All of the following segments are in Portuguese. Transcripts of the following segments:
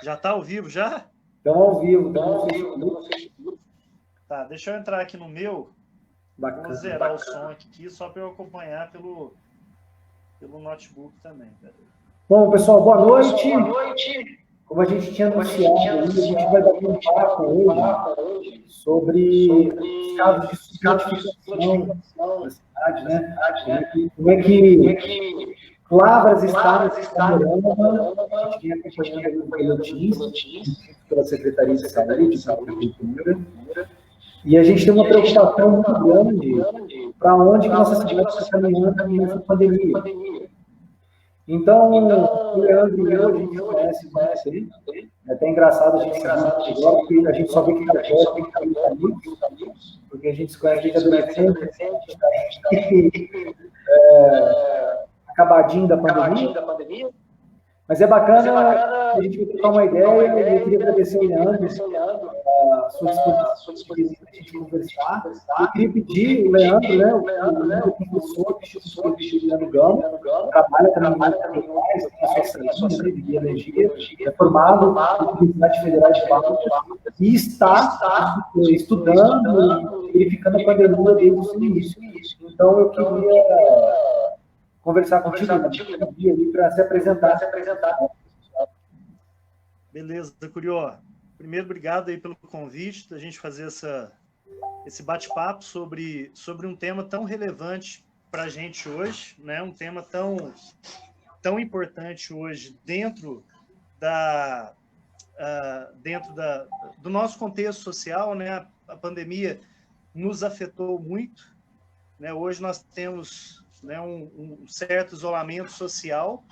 Já está ao vivo, já? Estamos ao vivo, estamos ao vivo. Tá, deixa eu entrar aqui no meu. Bacana. Vou zerar o som aqui, só para eu acompanhar pelo notebook também. Bom, pessoal, boa noite. Como a gente tinha anunciado, a gente vai bater um papo hoje sobre os casos de notificação na cidade, né? Como é que Lavras está nesse panorama, a gente vem acompanhando os boletins pela Secretaria de Saúde, pela Prefeitura, e a gente tem uma preocupação muito grande para onde que nossa cidade está caminhando nessa pandemia. Então, o Leandro e eu, a gente conhece muito bem. É até engraçado a gente se ver agora, porque a gente só vê que está perto, que está amigos, porque a gente se conhece desde adolescente, a gente está acabadinho da pandemia. Mas é bacana a gente trocar uma ideia, e eu queria agradecer ao Leandro a sua disposição para a gente conversar. Eu queria pedir o Leandro, né, o professor do Instituto Juliano Gama, trabalha também tem a sua saída de biologia, é formado na Universidade Federal de Palmas e está estudando e verificando a pandemia desde o seu início. Então, eu queria conversar contigo para se apresentar. Beleza, Curió. Primeiro, obrigado aí pelo convite, da gente fazer esse bate-papo sobre um tema tão relevante para a gente hoje, né? Um tema tão importante hoje dentro do nosso contexto social, né? A pandemia nos afetou muito, né? Hoje nós temos, né, um certo isolamento social,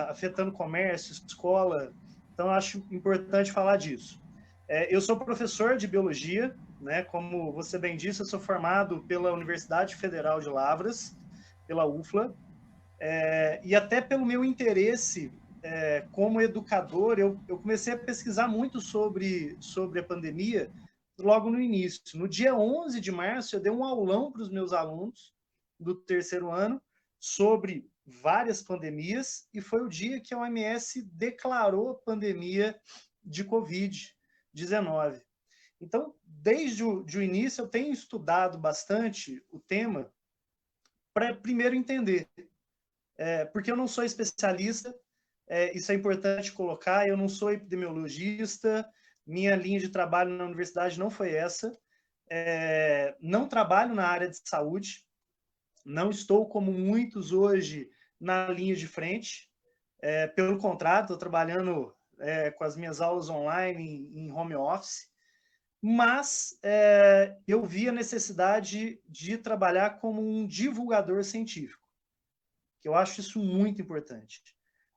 afetando comércio, escola. Então, acho importante falar disso. Eu sou professor de biologia, né? Como você bem disse, eu sou formado pela Universidade Federal de Lavras, pela UFLA, e até pelo meu interesse como educador, eu comecei a pesquisar muito sobre a pandemia logo no início. No dia 11 de março, eu dei um aulão para os meus alunos do terceiro ano sobre várias pandemias, e foi o dia que a OMS declarou a pandemia de Covid-19. Então, desde o início, eu tenho estudado bastante o tema para primeiro entender, porque eu não sou especialista, isso é importante colocar, eu não sou epidemiologista, minha linha de trabalho na universidade não foi essa, não trabalho na área de saúde, não estou como muitos hoje na linha de frente, pelo contrário, estou trabalhando com as minhas aulas online em home office, mas eu vi a necessidade de trabalhar como um divulgador científico, que eu acho isso muito importante.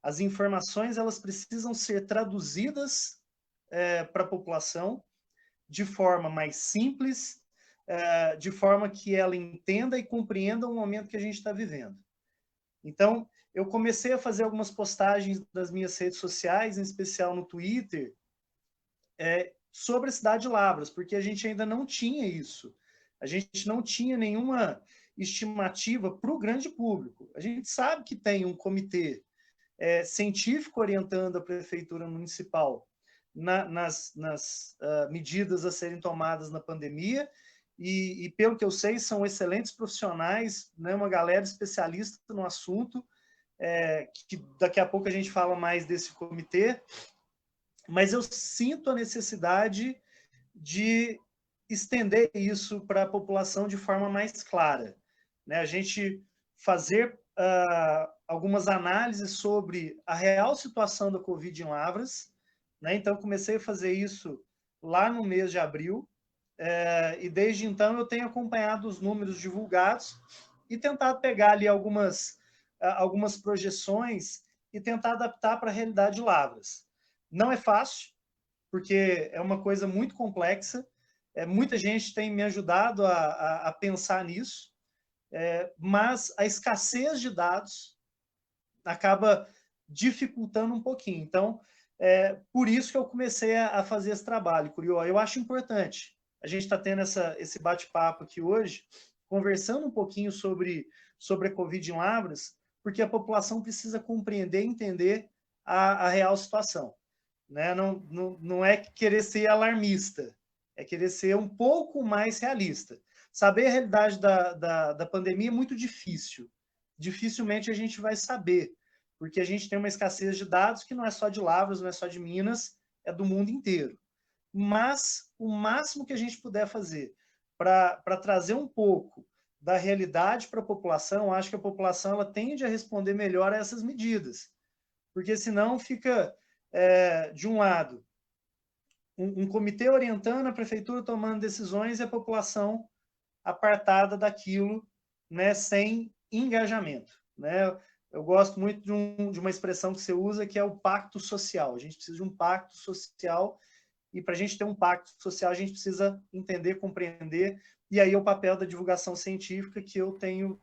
As informações elas precisam ser traduzidas para a população de forma mais simples, de forma que ela entenda e compreenda o momento que a gente está vivendo. Então, eu comecei a fazer algumas postagens das minhas redes sociais, em especial no Twitter, sobre a cidade de Lavras, porque a gente ainda não tinha isso. A gente não tinha nenhuma estimativa para o grande público. A gente sabe que tem um comitê científico orientando a prefeitura municipal nas medidas a serem tomadas na pandemia, e pelo que eu sei, são excelentes profissionais, né, uma galera especialista no assunto, que daqui a pouco a gente fala mais desse comitê, mas eu sinto a necessidade de estender isso para a população de forma mais clara, né? A gente fazer algumas análises sobre a real situação da Covid em Lavras, né? Então, comecei a fazer isso lá no mês de abril, e desde então eu tenho acompanhado os números divulgados e tentado pegar ali algumas projeções e tentar adaptar para a realidade de Lavras. Não é fácil, porque é uma coisa muito complexa, muita gente tem me ajudado a pensar nisso, mas a escassez de dados acaba dificultando um pouquinho. Então, por isso que eu comecei a fazer esse trabalho, Curió. Eu acho importante. A gente está tendo esse bate-papo aqui hoje, conversando um pouquinho sobre a Covid em Lavras, porque a população precisa compreender e entender a real situação. né? Não é querer ser alarmista, é querer ser um pouco mais realista. Saber a realidade da pandemia é muito difícil. Dificilmente a gente vai saber, porque a gente tem uma escassez de dados que não é só de Lavras, não é só de Minas, é do mundo inteiro. Mas o máximo que a gente puder fazer para trazer um pouco da realidade para a população, acho que a população ela tende a responder melhor a essas medidas. Porque senão fica, de um lado, um comitê orientando, a prefeitura tomando decisões e a população apartada daquilo, né, sem engajamento. Né? Eu gosto muito de uma expressão que você usa, que é o pacto social. A gente precisa de um pacto social, e para a gente ter um pacto social, a gente precisa entender, compreender, e aí é o papel da divulgação científica que eu tenho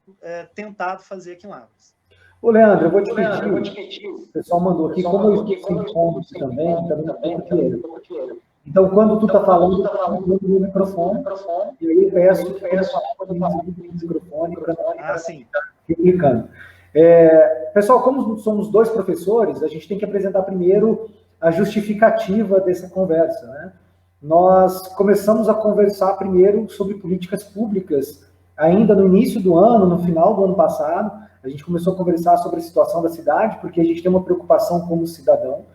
tentado fazer aqui em Lavras. Ô, Leandro, eu vou te pedir, o pessoal mandou aqui, como eu estou sem fome também um pouco dinheiro. Então, quando tu está falando, eu no microfone, e aí eu peço que eu falar no microfone para não ficar replicando. Pessoal, como somos dois professores, a gente tem que apresentar primeiro a justificativa dessa conversa, né? Nós começamos a conversar primeiro sobre políticas públicas, ainda no início do ano, no final do ano passado, a gente começou a conversar sobre a situação da cidade, porque a gente tem uma preocupação como cidadão.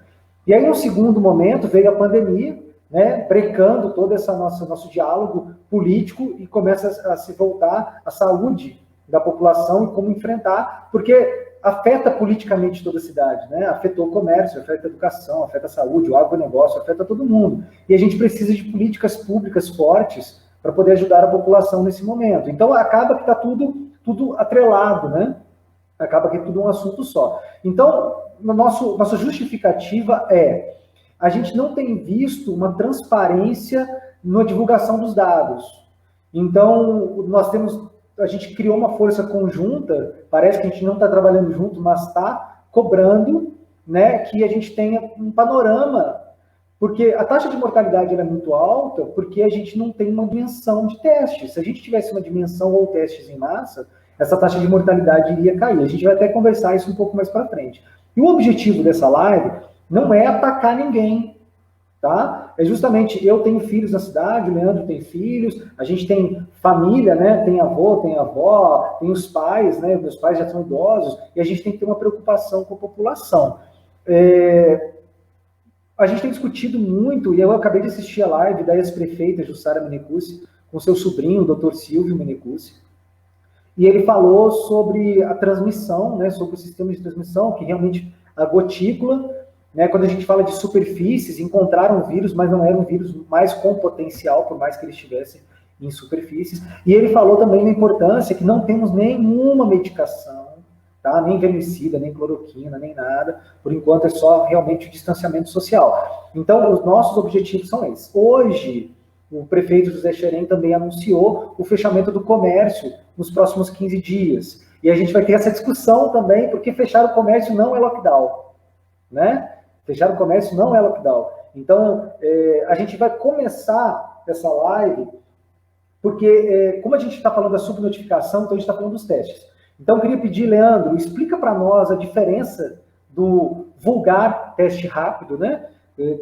E aí, no segundo momento, veio a pandemia, né, brecando todo esse nosso diálogo político e começa a se voltar à saúde da população e como enfrentar, porque afeta politicamente toda a cidade, né? Afetou o comércio, afeta a educação, afeta a saúde, o agronegócio, afeta todo mundo. E a gente precisa de políticas públicas fortes para poder ajudar a população nesse momento. Então, acaba que está tudo atrelado, né? Acaba que é tudo um assunto só. Então, nossa justificativa é: a gente não tem visto uma transparência na divulgação dos dados. Então, a gente criou uma força conjunta, parece que a gente não está trabalhando junto, mas está cobrando, né, que a gente tenha um panorama, porque a taxa de mortalidade é muito alta, porque a gente não tem uma dimensão de testes. Se a gente tivesse uma dimensão ou testes em massa, essa taxa de mortalidade iria cair. A gente vai até conversar isso um pouco mais para frente. E o objetivo dessa live não é atacar ninguém, tá? É justamente, eu tenho filhos na cidade, o Leandro tem filhos, a gente tem família, né? Tem avô, tem avó, tem os pais, né? Meus pais já são idosos, e a gente tem que ter uma preocupação com a população. A gente tem discutido muito, e eu acabei de assistir a live da ex-prefeita Jussara Menecuzzi, com seu sobrinho, o Dr. Silvio Menecuzzi, e ele falou sobre a transmissão, né, sobre o sistema de transmissão, que realmente a gotícula, né, quando a gente fala de superfícies, encontraram vírus, mas não eram vírus mais com potencial, por mais que eles estivessem em superfícies. E ele falou também da importância que não temos nenhuma medicação, tá, nem vermicida, nem cloroquina, nem nada. Por enquanto é só realmente o distanciamento social. Então, os nossos objetivos são esses. Hoje, o prefeito José Xerém também anunciou o fechamento do comércio nos próximos 15 dias. E a gente vai ter essa discussão também, porque fechar o comércio não é lockdown, né? Fechar o comércio não é lockdown. Então, a gente vai começar essa live, porque como a gente está falando da subnotificação, então a gente está falando dos testes. Então, eu queria pedir, Leandro, explica para nós a diferença do vulgar teste rápido, né?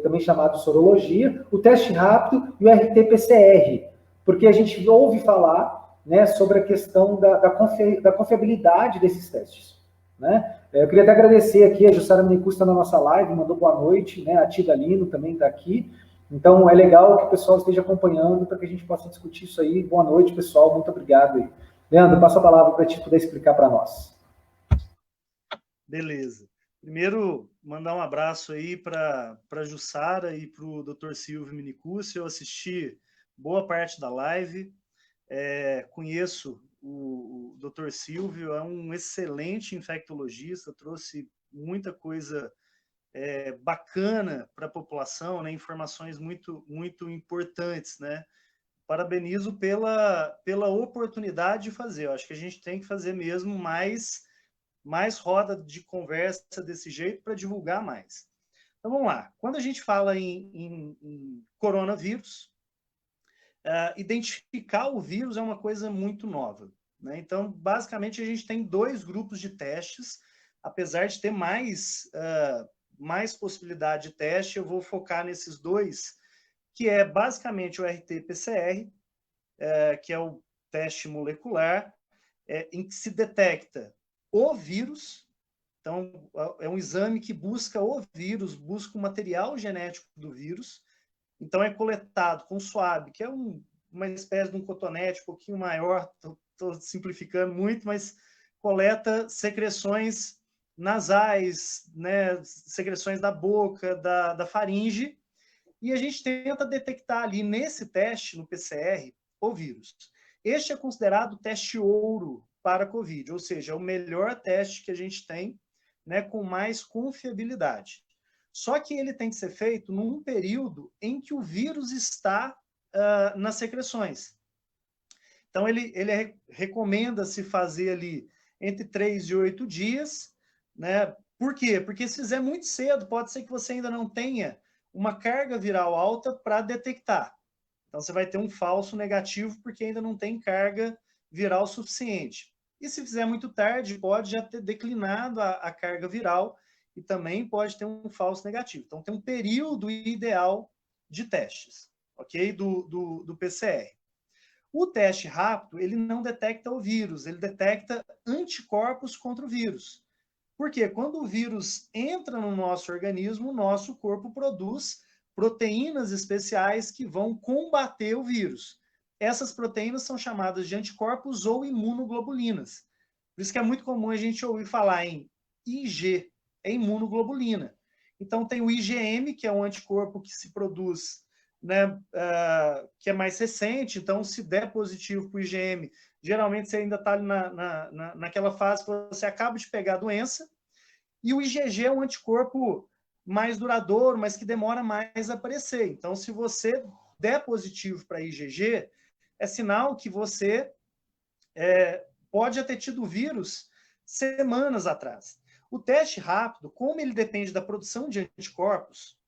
Também chamado sorologia, o teste rápido e o RT-PCR, porque a gente ouve falar, né, sobre a questão da confiabilidade desses testes, né? Eu queria até agradecer aqui, a Jussara Menecuzzi está na nossa live, mandou boa noite, né? A Tida Lino também está aqui, então é legal que o pessoal esteja acompanhando para que a gente possa discutir isso aí. Boa noite, pessoal, muito obrigado aí. Leandro, passo a palavra para ti poder explicar para nós. Beleza. Primeiro, mandar um abraço aí para a Jussara e para o Dr. Silvio Menecuzzi. Eu assisti boa parte da live, conheço o Dr. Silvio, é um excelente infectologista, trouxe muita coisa bacana para a população, né? Informações muito, muito importantes, né? Parabenizo pela oportunidade de fazer. Eu acho que a gente tem que fazer mesmo mais roda de conversa desse jeito para divulgar mais. Então, vamos lá. Quando a gente fala em coronavírus, identificar o vírus é uma coisa muito nova, né? Então, basicamente, a gente tem 2 grupos de testes, apesar de ter mais mais possibilidade de teste, eu vou focar nesses dois, que é basicamente o RT-PCR, que é o teste molecular, em que se detecta o vírus. Então, é um exame que busca o vírus, busca o material genético do vírus. Então, é coletado com swab, que é uma espécie de um cotonete um pouquinho maior, estou simplificando muito, mas coleta secreções nasais, né, secreções da boca, da faringe, e a gente tenta detectar ali nesse teste, no PCR, o vírus. Este é considerado o teste ouro para a COVID, ou seja, é o melhor teste que a gente tem, né, com mais confiabilidade. Só que ele tem que ser feito num período em que o vírus está nas secreções. Então, ele recomenda-se fazer ali entre 3 e 8 dias, né? Por quê? Porque se fizer muito cedo, pode ser que você ainda não tenha uma carga viral alta para detectar. Então, você vai ter um falso negativo porque ainda não tem carga viral suficiente. E se fizer muito tarde, pode já ter declinado a carga viral e também pode ter um falso negativo. Então, tem um período ideal de testes, ok? Do PCR. O teste rápido, ele não detecta o vírus, ele detecta anticorpos contra o vírus. Por quê? Quando o vírus entra no nosso organismo, o nosso corpo produz proteínas especiais que vão combater o vírus. Essas proteínas são chamadas de anticorpos ou imunoglobulinas. Por isso que é muito comum a gente ouvir falar em IG, é imunoglobulina. Então tem o IgM, que é um anticorpo que se produz, né, que é mais recente. Então, se der positivo para o IgM, geralmente você ainda está naquela fase que você acaba de pegar a doença. E o IgG é um anticorpo mais duradouro, mas que demora mais a aparecer. Então, se você der positivo para IgG, é sinal que você pode ter tido o vírus semanas atrás. O teste rápido, como ele depende da produção de anticorpos,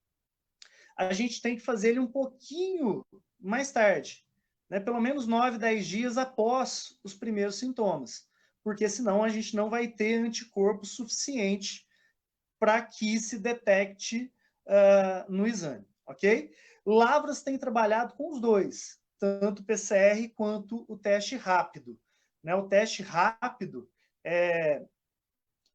a gente tem que fazer ele um pouquinho mais tarde, né? Pelo menos 9, 10 dias após os primeiros sintomas, porque senão a gente não vai ter anticorpo suficiente para que se detecte no exame, ok? Lavras tem trabalhado com os dois, tanto o PCR quanto o teste rápido. Né? O teste rápido,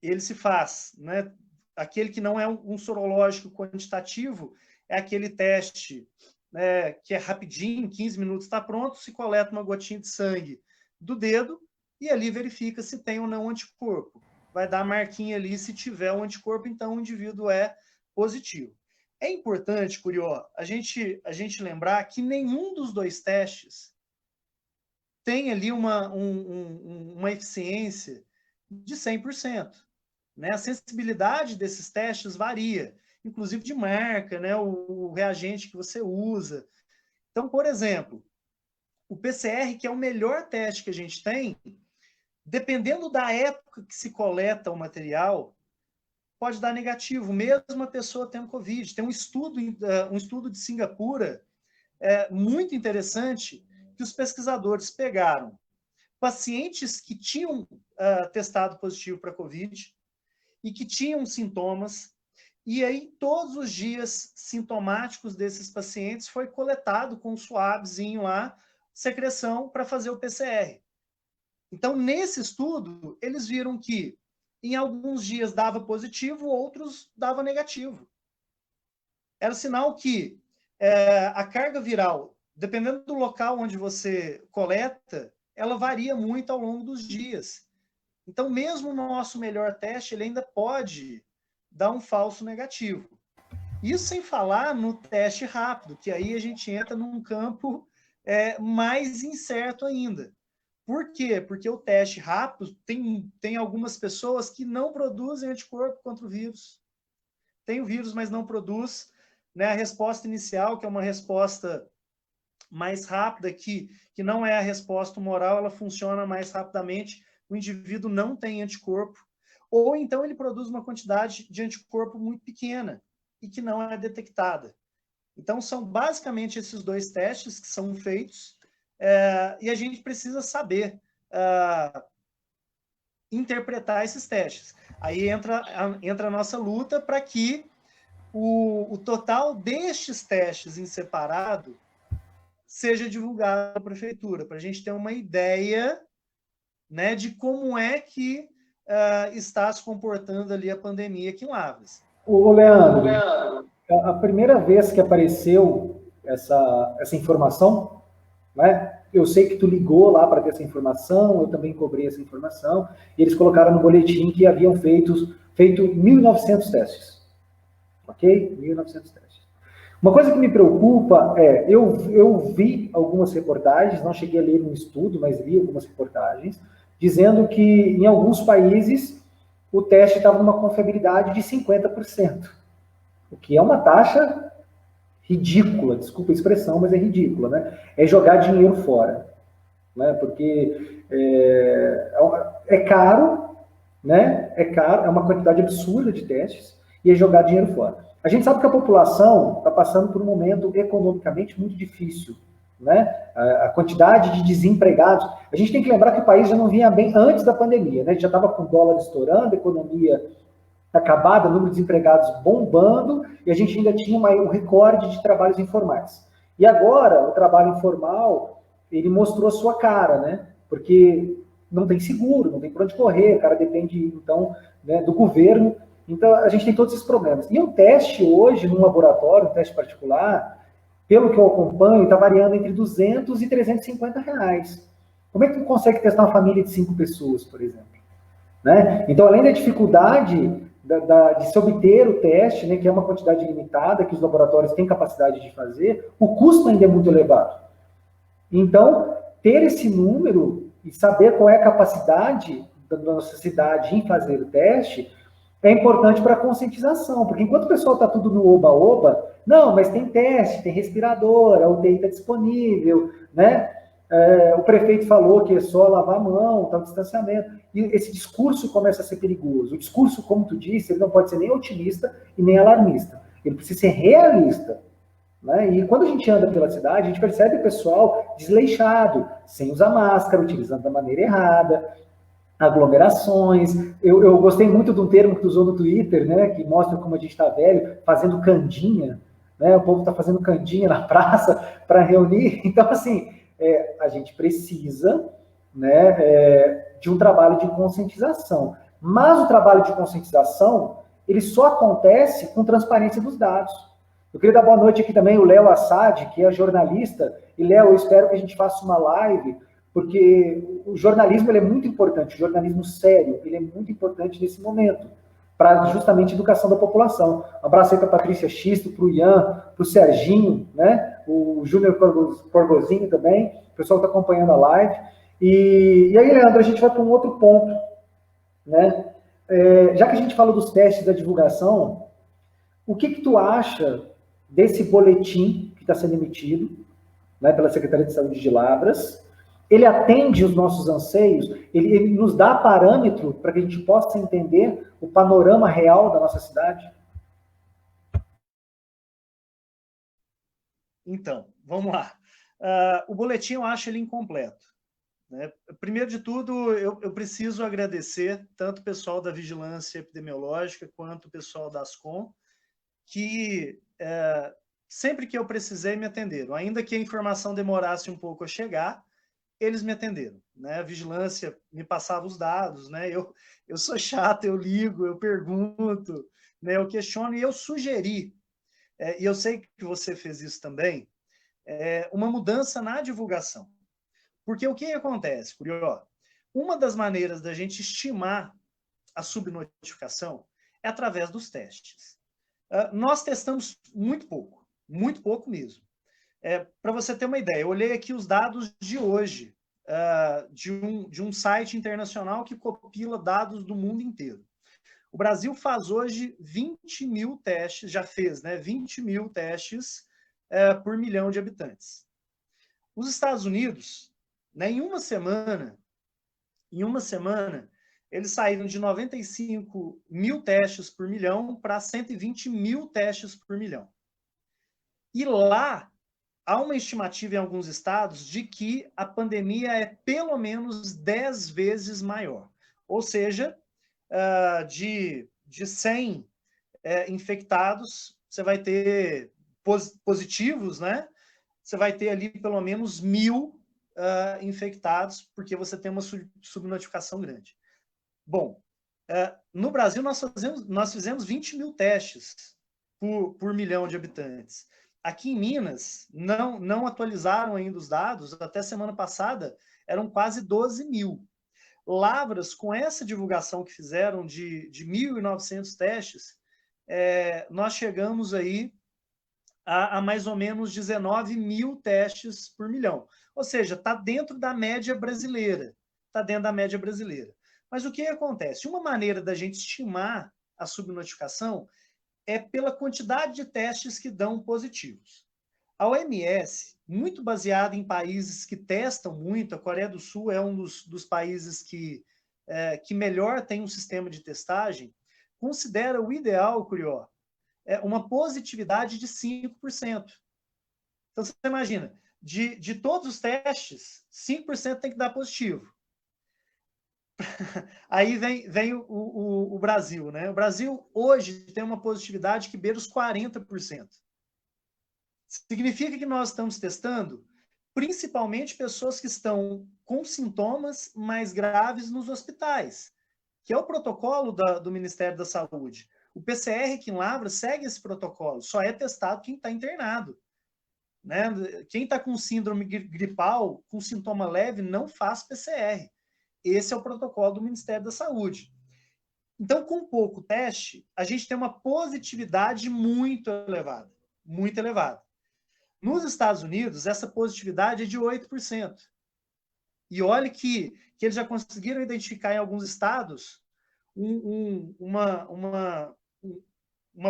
ele se faz, né? Aquele que não é um sorológico quantitativo, é aquele teste, né, que é rapidinho, 15 minutos está pronto, se coleta uma gotinha de sangue do dedo e ali verifica se tem ou não anticorpo. Vai dar a marquinha ali, se tiver um anticorpo, então o indivíduo é positivo. É importante, Curió, a gente lembrar que nenhum dos dois testes tem ali uma eficiência de 100%. Né? A sensibilidade desses testes varia, inclusive de marca, né? O reagente que você usa. Então, por exemplo, o PCR, que é o melhor teste que a gente tem, dependendo da época que se coleta o material, pode dar negativo, mesmo a pessoa tendo Covid. Tem um estudo de Singapura muito interessante, que os pesquisadores pegaram pacientes que tinham testado positivo para Covid e que tinham sintomas, e aí todos os dias sintomáticos desses pacientes foi coletado com um swabzinho lá, secreção, para fazer o PCR. Então, nesse estudo, eles viram que em alguns dias dava positivo, outros dava negativo. Era sinal que a carga viral, dependendo do local onde você coleta, ela varia muito ao longo dos dias. Então, mesmo o nosso melhor teste, ele ainda pode dar um falso negativo. Isso sem falar no teste rápido, que aí a gente entra num campo mais incerto ainda. Por quê? Porque o teste rápido tem algumas pessoas que não produzem anticorpo contra o vírus. Tem o vírus, mas não produz. Né? A resposta inicial, que é uma resposta mais rápida, que não é a resposta humoral, ela funciona mais rapidamente, o indivíduo não tem anticorpo, ou então ele produz uma quantidade de anticorpo muito pequena e que não é detectada. Então, são basicamente esses dois testes que são feitos, e a gente precisa saber interpretar esses testes. Aí entra a nossa luta para que o total destes testes em separado seja divulgado à prefeitura, para a gente ter uma ideia, né, de como é que está se comportando ali a pandemia aqui em Lavras. Ô, Leandro, a primeira vez que apareceu essa informação, né, eu sei que tu ligou lá para ter essa informação, eu também cobrei essa informação, e eles colocaram no boletim que haviam feito 1.900 testes. Ok? 1.900 testes. Uma coisa que me preocupa é, eu vi algumas reportagens, não cheguei a ler um estudo, mas vi algumas reportagens, dizendo que em alguns países o teste estava numa confiabilidade de 50%, o que é uma taxa ridícula, desculpa a expressão, mas é ridícula, né? É jogar dinheiro fora, né? Porque é caro, né? É caro, é uma quantidade absurda de testes e é jogar dinheiro fora. A gente sabe que a população está passando por um momento economicamente muito difícil, né? A quantidade de desempregados. A gente tem que lembrar que o país já não vinha bem antes da pandemia, né? A gente já estava com o dólar estourando, a economia acabada, número de desempregados bombando, e a gente ainda tinha um recorde de trabalhos informais. E agora, o trabalho informal, ele mostrou a sua cara, né? Porque não tem seguro, não tem por onde correr, o cara depende, então, né, do governo. Então, a gente tem todos esses problemas. E um teste hoje, num laboratório, um teste particular, pelo que eu acompanho, está variando entre 200 e 350 reais. Como é que tu consegue testar uma família de 5 pessoas, por exemplo? Né? Então, além da dificuldade de se obter o teste, né, que é uma quantidade limitada, que os laboratórios têm capacidade de fazer, o custo ainda é muito elevado. Então, ter esse número e saber qual é a capacidade da nossa cidade em fazer o teste é importante para a conscientização, porque enquanto o pessoal está tudo no oba-oba, não, mas tem teste, tem respirador, a UTI está disponível, né? O prefeito falou que é só lavar a mão, tá, o distanciamento. E esse discurso começa a ser perigoso. O discurso, como tu disse, ele não pode ser nem otimista e nem alarmista. Ele precisa ser realista. Né? E quando a gente anda pela cidade, a gente percebe o pessoal desleixado, sem usar máscara, utilizando da maneira errada, aglomerações. Eu gostei muito de um termo que tu usou no Twitter, né, que mostra como a gente está velho, fazendo candinha. Né? O povo está fazendo candinha na praça para reunir. Então, assim, a gente precisa, né, de um trabalho de conscientização. Mas o trabalho de conscientização, ele só acontece com transparência dos dados. Eu queria dar boa noite aqui também ao Léo Assad, que é jornalista. E, Léo, eu espero que a gente faça uma live, porque o jornalismo ele é muito importante, o jornalismo sério, ele é muito importante nesse momento, para justamente a educação da população. Um abraço aí para a Patrícia Xisto, para o Ian, para o Serginho, né? O Júnior Corgozinho também, o pessoal está acompanhando a live. E aí, Leandro, a gente vai para um outro ponto, né? Já que a gente fala dos testes da divulgação, o que tu acha desse boletim que está sendo emitido, né, pela Secretaria de Saúde de Lavras? Ele atende os nossos anseios? Ele nos dá parâmetro para que a gente possa entender o panorama real da nossa cidade? Então, vamos lá. O boletim eu acho ele incompleto. Né? Primeiro de tudo, eu preciso agradecer tanto o pessoal da Vigilância Epidemiológica quanto o pessoal da Ascom, que sempre que eu precisei me atenderam. Ainda que a informação demorasse um pouco a chegar, eles me atenderam. Né? A Vigilância me passava os dados, né? Eu sou chato, eu ligo, eu pergunto, né? Eu questiono e eu sugeri, e eu sei que você fez isso também, uma mudança na divulgação. Porque o que acontece, Curió? Uma das maneiras da gente estimar a subnotificação é através dos testes. Nós testamos muito pouco mesmo. Para você ter uma ideia, eu olhei aqui os dados de hoje, de um site internacional que compila dados do mundo inteiro. O Brasil faz hoje 20 mil testes, já fez, né? 20 mil testes por milhão de habitantes. Os Estados Unidos, né, em uma semana, eles saíram de 95 mil testes por milhão para 120 mil testes por milhão. E lá, há uma estimativa em alguns estados de que a pandemia é pelo menos 10 vezes maior. Ou seja, de 100 infectados, você vai ter positivos, né? Você vai ter ali pelo menos 1.000 infectados, porque você tem uma subnotificação grande. Bom, no Brasil nós fizemos 20.000 testes por milhão de habitantes. Aqui em Minas, não atualizaram ainda os dados, até semana passada eram quase 12.000. Lavras, com essa divulgação que fizeram de 1.900 testes, nós chegamos aí a mais ou menos 19.000 testes por milhão. Ou seja, está dentro da média brasileira. Está dentro da média brasileira. Mas o que acontece? Uma maneira da gente estimar a subnotificação é pela quantidade de testes que dão positivos. A OMS, muito baseada em países que testam muito, a Coreia do Sul é um dos países que melhor tem um sistema de testagem, considera o ideal, Curió, uma positividade de 5%. Então, você imagina, de todos os testes, 5% tem que dar positivo. Aí vem o Brasil, né? O Brasil hoje tem uma positividade que beira os 40%. Significa que nós estamos testando principalmente pessoas que estão com sintomas mais graves nos hospitais, que é o protocolo do Ministério da Saúde. O PCR aqui em Lavras segue esse protocolo, só é testado quem está internado. Né? Quem está com síndrome gripal, com sintoma leve, não faz PCR. Esse é o protocolo do Ministério da Saúde. Então, com pouco teste, a gente tem uma positividade muito elevada. Muito elevada. Nos Estados Unidos, essa positividade é de 8%. E olha que eles já conseguiram identificar em alguns estados uma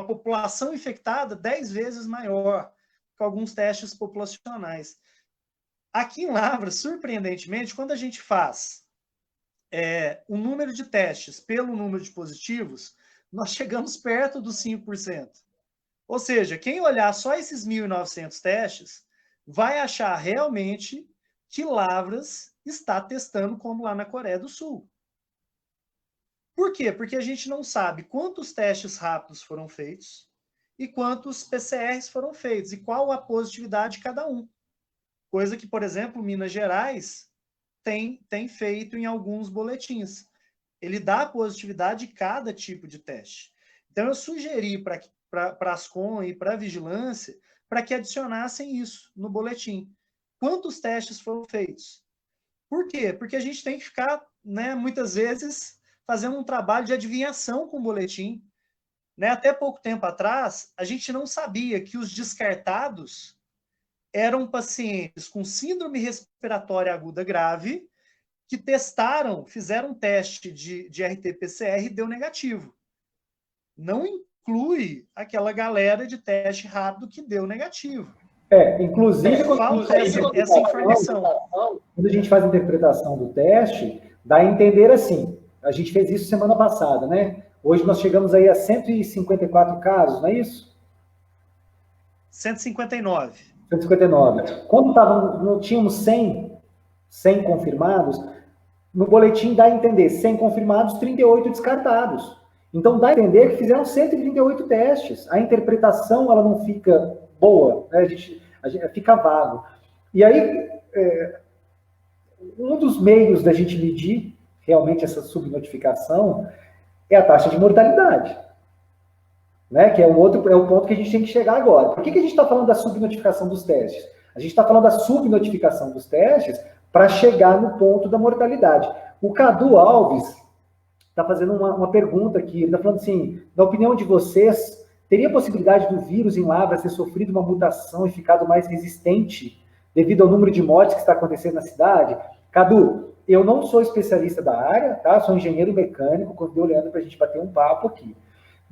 população infectada 10 vezes maior que alguns testes populacionais. Aqui em Lavras, surpreendentemente, quando a gente faz o número de testes pelo número de positivos, nós chegamos perto dos 5%. Ou seja, quem olhar só esses 1.900 testes vai achar realmente que Lavras está testando como lá na Coreia do Sul. Por quê? Porque a gente não sabe quantos testes rápidos foram feitos e quantos PCRs foram feitos e qual a positividade de cada um. Coisa que, por exemplo, Minas Gerais tem feito em alguns boletins. Ele dá a positividade de cada tipo de teste. Então, eu sugeri para a Ascom e para a Vigilância para que adicionassem isso no boletim. Quantos testes foram feitos? Por quê? Porque a gente tem que ficar, né, muitas vezes, fazendo um trabalho de adivinhação com o boletim. Né? Até pouco tempo atrás, a gente não sabia que os descartados eram pacientes com síndrome respiratória aguda grave que fizeram um teste de RT-PCR e deu negativo. Não inclui aquela galera de teste rápido que deu negativo. Inclusive, falta essa informação. Quando a gente faz a interpretação do teste, dá a entender assim, a gente fez isso semana passada, né? Hoje nós chegamos aí a 154 casos, não é isso? 159. 159. Quando não tínhamos 100 confirmados, no boletim dá a entender 100 confirmados, 38 descartados. Então dá a entender que fizeram 138 testes. A interpretação ela não fica boa, né? a gente fica vago. E aí, um dos meios da gente medir realmente essa subnotificação é a taxa de mortalidade. Né? Que é o ponto que a gente tem que chegar agora. Por que a gente está falando da subnotificação dos testes? A gente está falando da subnotificação dos testes para chegar no ponto da mortalidade. O Cadu Alves está fazendo uma pergunta aqui. Ele está falando assim, na opinião de vocês, teria possibilidade do vírus em Lavras ter sofrido uma mutação e ficado mais resistente devido ao número de mortes que está acontecendo na cidade? Cadu, eu não sou especialista da área, tá? Sou engenheiro mecânico, convidei o Leandro para a gente bater um papo aqui.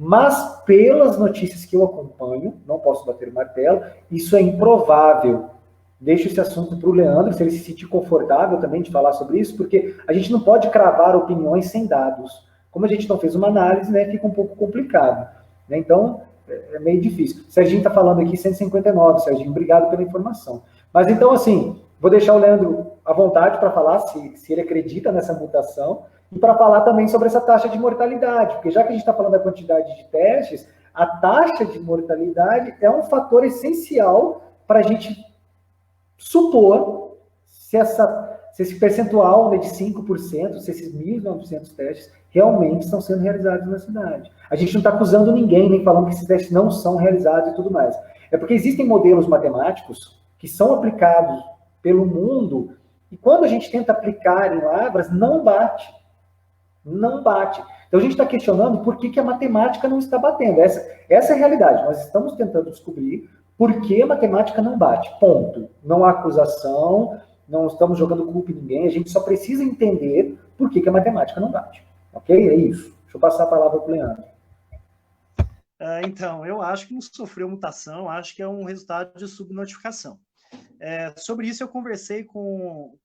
Mas, pelas notícias que eu acompanho, não posso bater o martelo, isso é improvável. Deixo esse assunto para o Leandro, se ele se sentir confortável também de falar sobre isso, porque a gente não pode cravar opiniões sem dados. Como a gente não fez uma análise, né, fica um pouco complicado. Né? Então, é meio difícil. O Serginho está falando aqui 159, Serginho, obrigado pela informação. Mas então, assim, vou deixar o Leandro à vontade para falar se ele acredita nessa mutação, e para falar também sobre essa taxa de mortalidade, porque já que a gente está falando da quantidade de testes, A taxa de mortalidade é um fator essencial para a gente supor se esse percentual, né, de 5%, se esses 1.900 testes realmente estão sendo realizados na cidade. A gente não está acusando ninguém, nem falando que esses testes não são realizados e tudo mais. É porque existem modelos matemáticos que são aplicados pelo mundo, e quando a gente tenta aplicar em Lavras, não bate. Não bate. Então a gente está questionando por que a matemática não está batendo. Essa é a realidade. Nós estamos tentando descobrir por que a matemática não bate. Ponto. Não há acusação, não estamos jogando culpa em ninguém, a gente só precisa entender por que a matemática não bate. Ok? É isso. Deixa eu passar a palavra para o Leandro. Então, eu acho que não sofreu mutação, acho que é um resultado de subnotificação. Sobre isso, eu conversei com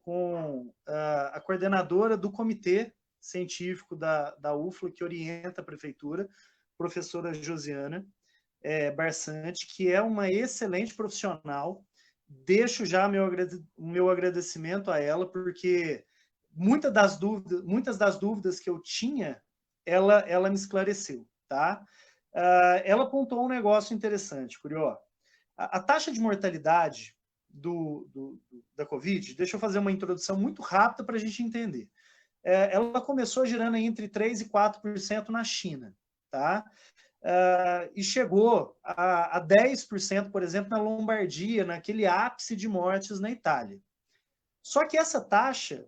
a coordenadora do comitê científico da UFLA, que orienta a prefeitura, professora Josiana Barsante, que é uma excelente profissional. Deixo já o meu agradecimento a ela, porque muitas das dúvidas que eu tinha, ela me esclareceu, tá? Ela apontou um negócio interessante, curioso. A taxa de mortalidade da Covid, deixa eu fazer uma introdução muito rápida para a gente entender. Ela começou girando entre 3% e 4% na China, tá? E chegou a 10%, por exemplo, na Lombardia, naquele ápice de mortes na Itália. Só que essa taxa,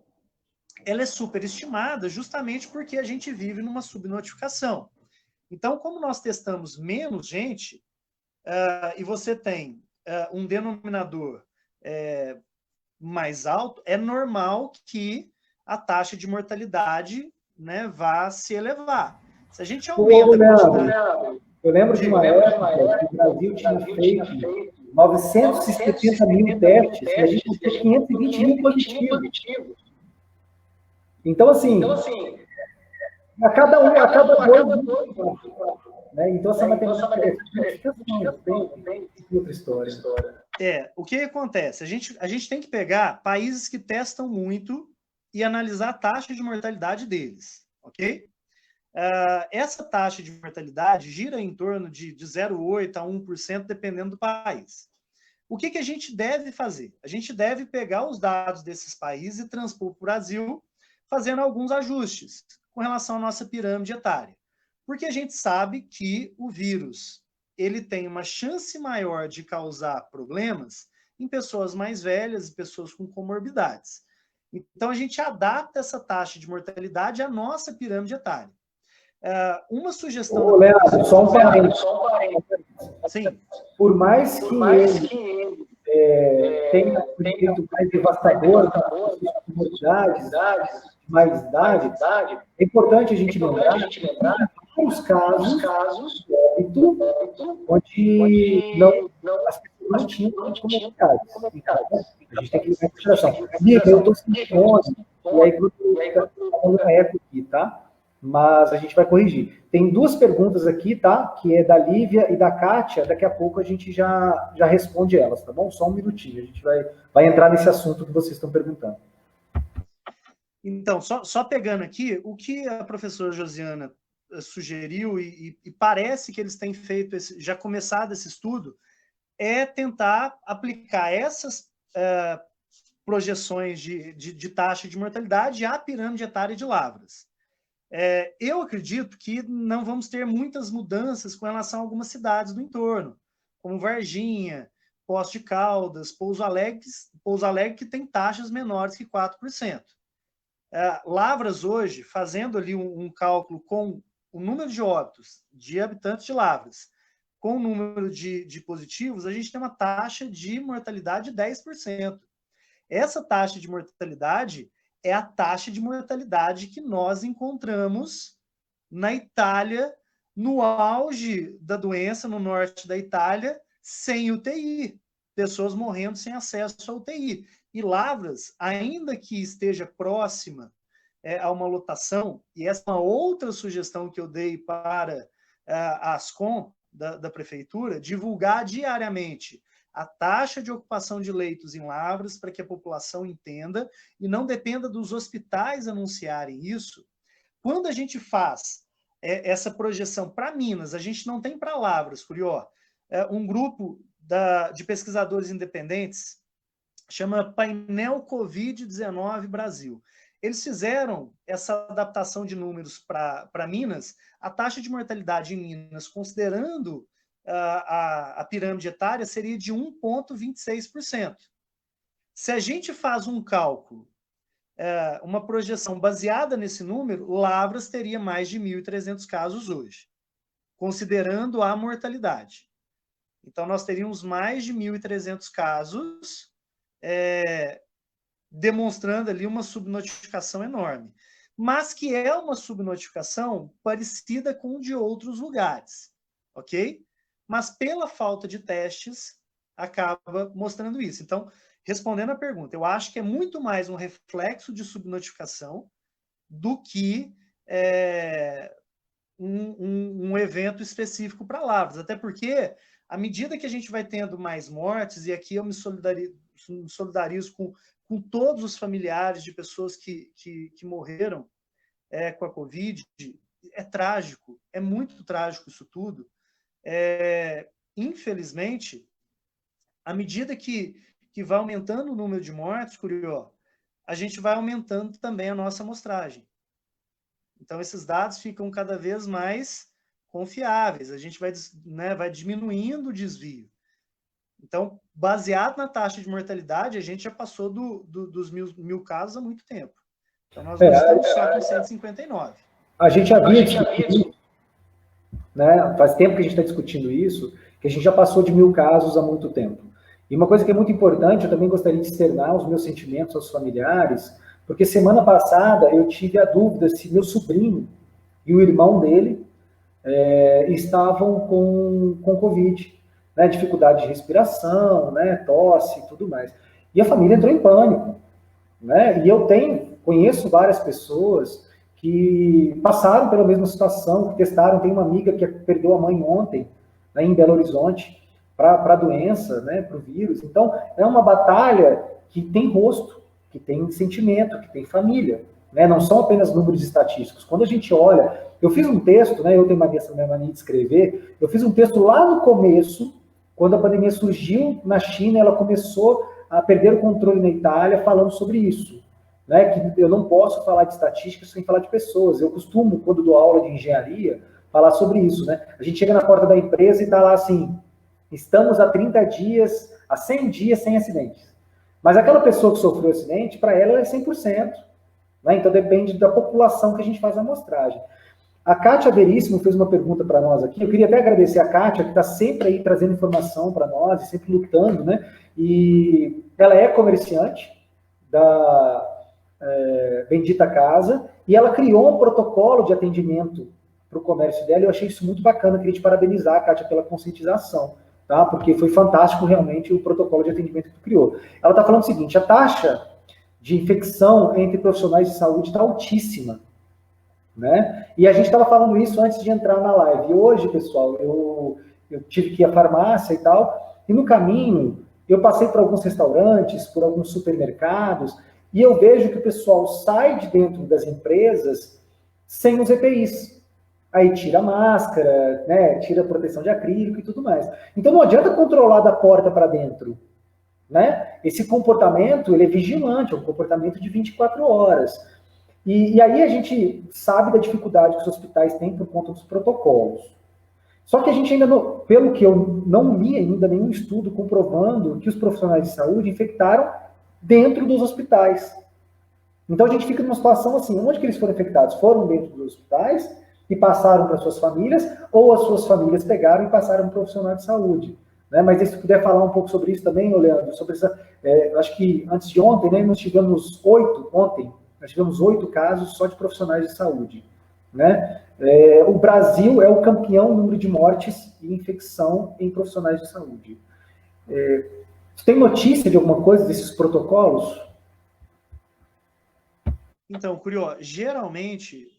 ela é superestimada justamente porque a gente vive numa subnotificação. Então, como nós testamos menos gente, e você tem um denominador mais alto, é normal que a taxa de mortalidade, né, vá se elevar. Se a gente aumenta a quantidade... Eu lembro de uma época que o Brasil tinha feito 970 mil testes e a gente tinha 520 mil positivos. Então, assim, a cada dois, né? Então, essa matemática tem outra história. O que acontece? A gente tem que pegar países que testam muito e analisar a taxa de mortalidade deles, ok? Essa taxa de mortalidade gira em torno de 0,8% a 1%, dependendo do país. O que a gente deve fazer? A gente deve pegar os dados desses países e transpor para o Brasil, fazendo alguns ajustes com relação à nossa pirâmide etária. Porque a gente sabe que o vírus ele tem uma chance maior de causar problemas em pessoas mais velhas e pessoas com comorbidades. Então, a gente adapta essa taxa de mortalidade à nossa pirâmide etária. Uma sugestão... Ô, Leandro, só um parênteses. Sim. Por mais que ele tenha um efeito mais devastador para comorbidades, mais idade, é importante a gente lembrar que vários casos de óbito onde as pessoas não tinham comorbidades. A gente tem que levar em consideração. Mica, eu estou sentindo, e aí está falando na época aqui, tá? Mas a gente vai corrigir. Tem duas perguntas aqui, tá? Que é da Lívia e da Kátia. Daqui a pouco a gente já responde elas, tá bom? Só um minutinho. A gente vai entrar nesse assunto que vocês estão perguntando. Então, só pegando aqui, o que a professora Josiana sugeriu, e parece que eles têm feito, já começado esse estudo, é tentar aplicar essas projeções de taxa de mortalidade à pirâmide etária de Lavras. Eu acredito que não vamos ter muitas mudanças com relação a algumas cidades do entorno, como Varginha, Poços de Caldas, Pouso Alegre, que tem taxas menores que 4%. Lavras hoje, fazendo ali um cálculo com o número de óbitos de habitantes de Lavras, com o número de positivos, a gente tem uma taxa de mortalidade de 10%. Essa taxa de mortalidade é a taxa de mortalidade que nós encontramos na Itália, no auge da doença, no norte da Itália, sem UTI. Pessoas morrendo sem acesso à UTI. E Lavras, ainda que esteja próxima a uma lotação, e essa é uma outra sugestão que eu dei para a Ascom, da prefeitura, divulgar diariamente a taxa de ocupação de leitos em Lavras para que a população entenda e não dependa dos hospitais anunciarem isso. Quando a gente faz essa projeção para Minas, a gente não tem para Lavras, Curió. Um grupo de pesquisadores independentes chama Painel Covid-19 Brasil. Eles fizeram essa adaptação de números para Minas, a taxa de mortalidade em Minas, considerando a pirâmide etária, seria de 1,26%. Se a gente faz um cálculo, uma projeção baseada nesse número, Lavras teria mais de 1.300 casos hoje, considerando a mortalidade. Então, nós teríamos mais de 1.300 casos, demonstrando ali uma subnotificação enorme, mas que é uma subnotificação parecida com de outros lugares, ok? Mas pela falta de testes, acaba mostrando isso. Então, respondendo a pergunta, eu acho que é muito mais um reflexo de subnotificação do que um evento específico para Lavras, até porque, à medida que a gente vai tendo mais mortes, e aqui eu me solidarizo com todos os familiares de pessoas que morreram com a Covid, é trágico, é muito trágico isso tudo. Infelizmente, à medida que vai aumentando o número de mortes, Curió, a gente vai aumentando também a nossa amostragem. Então, esses dados ficam cada vez mais confiáveis, a gente vai diminuindo o desvio. Então, baseado na taxa de mortalidade, a gente já passou dos mil casos há muito tempo. Então, nós não estamos só com 159. A gente havia discutido, né? Faz tempo que a gente está discutindo isso, que a gente já passou de 1.000 casos há muito tempo. E uma coisa que é muito importante, eu também gostaria de externar os meus sentimentos aos familiares, porque semana passada eu tive a dúvida se meu sobrinho e o irmão dele estavam com Covid, né, dificuldade de respiração, né, tosse e tudo mais. E a família entrou em pânico, né? E eu conheço várias pessoas que passaram pela mesma situação, que testaram. Tem uma amiga que perdeu a mãe ontem, né, em Belo Horizonte, para a doença, né, para o vírus. Então, é uma batalha que tem rosto, que tem sentimento, que tem família, né? Não são apenas números estatísticos. Quando a gente olha, eu fiz um texto, né, eu tenho uma mania de escrever, eu fiz um texto lá no começo, quando a pandemia surgiu na China, ela começou a perder o controle na Itália, falando sobre isso, né? Que eu não posso falar de estatística sem falar de pessoas. Eu costumo, quando dou aula de engenharia, falar sobre isso, né? A gente chega na porta da empresa e está lá assim, estamos há 30 dias, há 100 dias sem acidentes. Mas aquela pessoa que sofreu acidente, para ela é 100%. Né? Então depende da população que a gente faz a amostragem. A Kátia Veríssimo fez uma pergunta para nós aqui. Eu queria até agradecer a Kátia, que está sempre aí trazendo informação para nós, e sempre lutando, né? E ela é comerciante da Bendita Casa, e ela criou um protocolo de atendimento para o comércio dela. Eu achei isso muito bacana. Eu queria te parabenizar, a Kátia, pela conscientização, tá? Porque foi fantástico realmente o protocolo de atendimento que tu criou. Ela está falando o seguinte: a taxa de infecção entre profissionais de saúde está altíssima, né? E a gente estava falando isso antes de entrar na live. E hoje, pessoal, eu tive que ir à farmácia e tal, e no caminho eu passei por alguns restaurantes, por alguns supermercados, e eu vejo que o pessoal sai de dentro das empresas sem os EPIs. Aí tira a máscara, né? Tira a proteção de acrílico e tudo mais. Então não adianta controlar da porta para dentro, né? Esse comportamento, ele é vigilante, é um comportamento de 24 horas. E aí a gente sabe da dificuldade que os hospitais têm por conta dos protocolos. Só que a gente ainda, pelo que eu não li ainda nenhum estudo comprovando que os profissionais de saúde infectaram dentro dos hospitais. Então a gente fica numa situação assim, onde que eles foram infectados? Foram dentro dos hospitais e passaram para suas famílias, ou as suas famílias pegaram e passaram para um profissional de saúde. Né? Mas se puder falar um pouco sobre isso também, Leandro, sobre essa, acho que antes de ontem, né, nós tivemos 8 casos só de profissionais de saúde. Né? O Brasil é o campeão no número de mortes e infecção em profissionais de saúde. Você tem notícia de alguma coisa desses protocolos? Então, Curió, geralmente,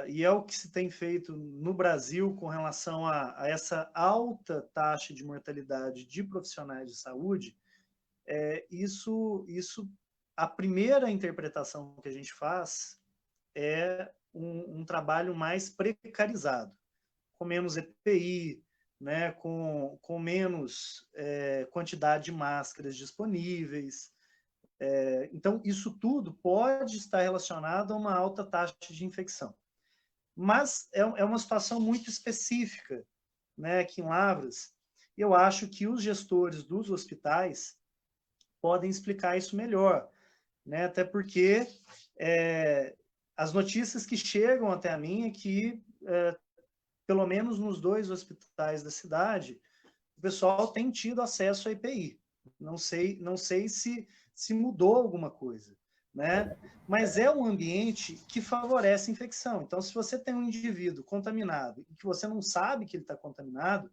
e é o que se tem feito no Brasil com relação a essa alta taxa de mortalidade de profissionais de saúde, isso, a primeira interpretação que a gente faz é um trabalho mais precarizado, com menos EPI, né, com menos quantidade de máscaras disponíveis. Então, isso tudo pode estar relacionado a uma alta taxa de infecção. Mas é uma situação muito específica, né, aqui em Lavras. Eu acho que os gestores dos hospitais podem explicar isso melhor, né, até porque as notícias que chegam até a mim é que, pelo menos nos 2 hospitais da cidade, o pessoal tem tido acesso à EPI. Não sei se mudou alguma coisa, né? Mas é um ambiente que favorece a infecção. Então, se você tem um indivíduo contaminado e que você não sabe que ele está contaminado,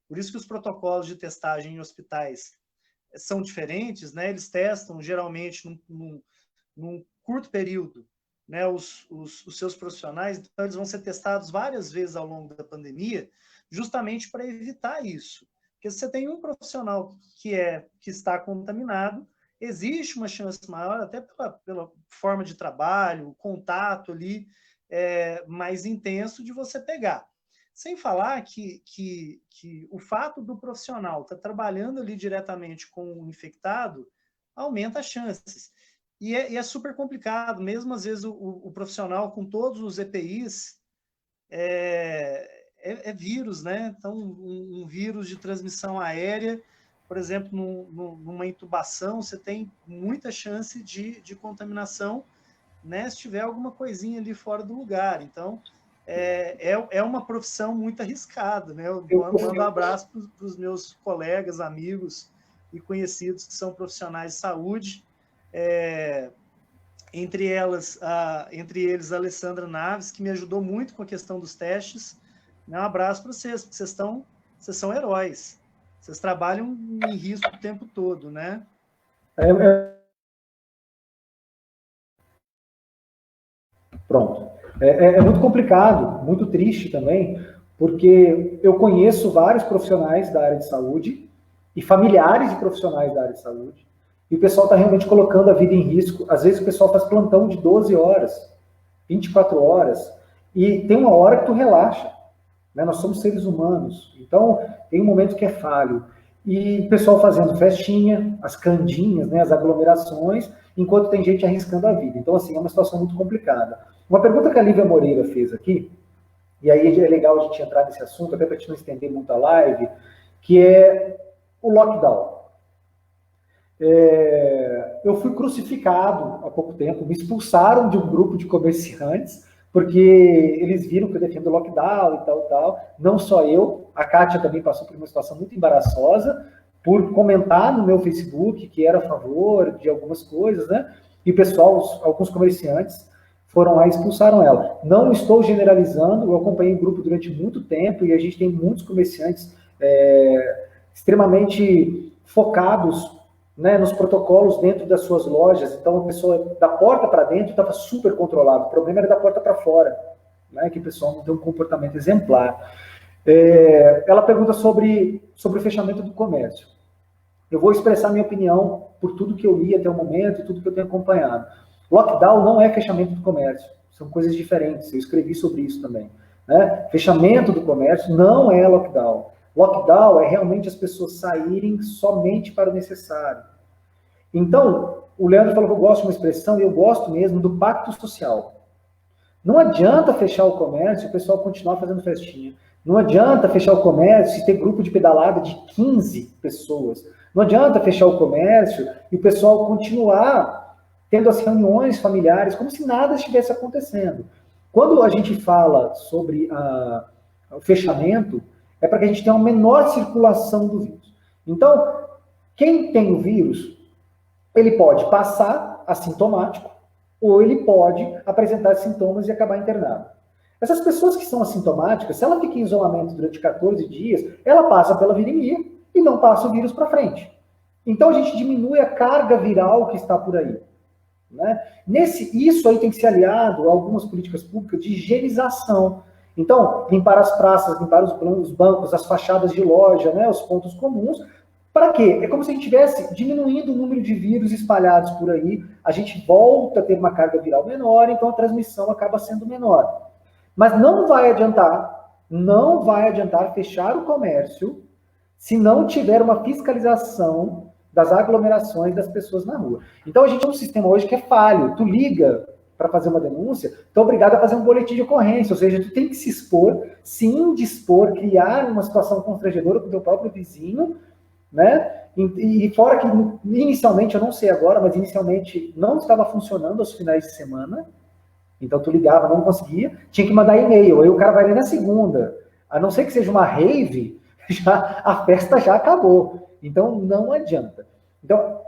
por isso que os protocolos de testagem em hospitais são diferentes, né? Eles testam geralmente num curto período, né, os seus profissionais, então eles vão ser testados várias vezes ao longo da pandemia, justamente para evitar isso. Porque se você tem um profissional que está contaminado, existe uma chance maior, até pela forma de trabalho, o contato ali mais intenso de você pegar. Sem falar que o fato do profissional estar trabalhando ali diretamente com o infectado aumenta as chances. E é super complicado, mesmo às vezes o profissional com todos os EPIs é vírus, né? Então, um vírus de transmissão aérea, por exemplo, numa intubação, você tem muita chance de contaminação, né? Se tiver alguma coisinha ali fora do lugar. Então, é uma profissão muito arriscada, né? Eu mando um abraço para os meus colegas, amigos e conhecidos que são profissionais de saúde, entre eles a Alessandra Naves, que me ajudou muito com a questão dos testes. Um abraço para vocês, porque vocês são heróis. Vocês trabalham em risco o tempo todo, né? Pronto. É muito complicado, muito triste também, porque eu conheço vários profissionais da área de saúde e familiares de profissionais da área de saúde, e o pessoal está realmente colocando a vida em risco. Às vezes o pessoal faz plantão de 12 horas, 24 horas, e tem uma hora que tu relaxa, né? Nós somos seres humanos, então tem um momento que é falho. E o pessoal fazendo festinha, as candinhas, né, as aglomerações, enquanto tem gente arriscando a vida. Então, assim, é uma situação muito complicada. Uma pergunta que a Lívia Moreira fez aqui, e aí é legal a gente entrar nesse assunto, até para a gente não estender muito a live, que é o lockdown. Eu fui crucificado há pouco tempo, me expulsaram de um grupo de comerciantes, porque eles viram que eu defendo o lockdown e tal. Não só eu, a Kátia também passou por uma situação muito embaraçosa, por comentar no meu Facebook que era a favor de algumas coisas, né? E o pessoal, alguns comerciantes, foram lá e expulsaram ela. Não estou generalizando, eu acompanhei o grupo durante muito tempo e a gente tem muitos comerciantes extremamente focados, né, nos protocolos dentro das suas lojas. Então, a pessoa da porta para dentro estava super controlado. O problema era da porta para fora, né, que o pessoal não tem um comportamento exemplar. Ela pergunta sobre o fechamento do comércio. Eu vou expressar minha opinião por tudo que eu li até o momento e tudo que eu tenho acompanhado. Lockdown não é fechamento do comércio, são coisas diferentes. Eu escrevi sobre isso também, né? Fechamento do comércio não é lockdown. Lockdown é realmente as pessoas saírem somente para o necessário. Então, o Leandro falou que eu gosto de uma expressão, e eu gosto mesmo, do pacto social. Não adianta fechar o comércio e o pessoal continuar fazendo festinha. Não adianta fechar o comércio e ter grupo de pedalada de 15 pessoas. Não adianta fechar o comércio e o pessoal continuar tendo as reuniões familiares como se nada estivesse acontecendo. Quando a gente fala sobre o fechamento, é para que a gente tenha uma menor circulação do vírus. Então, quem tem o vírus, ele pode passar assintomático, ou ele pode apresentar sintomas e acabar internado. Essas pessoas que são assintomáticas, se ela fica em isolamento durante 14 dias, ela passa pela virimia e não passa o vírus para frente. Então, a gente diminui a carga viral que está por aí, né? Isso aí tem que ser aliado a algumas políticas públicas de higienização. Então, limpar as praças, limpar os bancos, as fachadas de loja, né, os pontos comuns, Para quê? É como se a gente estivesse diminuindo o número de vírus espalhados por aí, a gente volta a ter uma carga viral menor, então a transmissão acaba sendo menor. Mas não vai adiantar fechar o comércio se não tiver uma fiscalização das aglomerações das pessoas na rua. Então a gente tem um sistema hoje que é falho. Tu liga para fazer uma denúncia, tu é obrigado a fazer um boletim de ocorrência, ou seja, tu tem que se expor, se indispor, criar uma situação constrangedora com o teu próprio vizinho, né? E fora que inicialmente, eu não sei agora, mas inicialmente não estava funcionando aos finais de semana, então tu ligava, não conseguia, tinha que mandar e-mail, aí o cara vai ler na segunda, a não ser que seja uma rave, a festa já acabou, então não adianta. Então,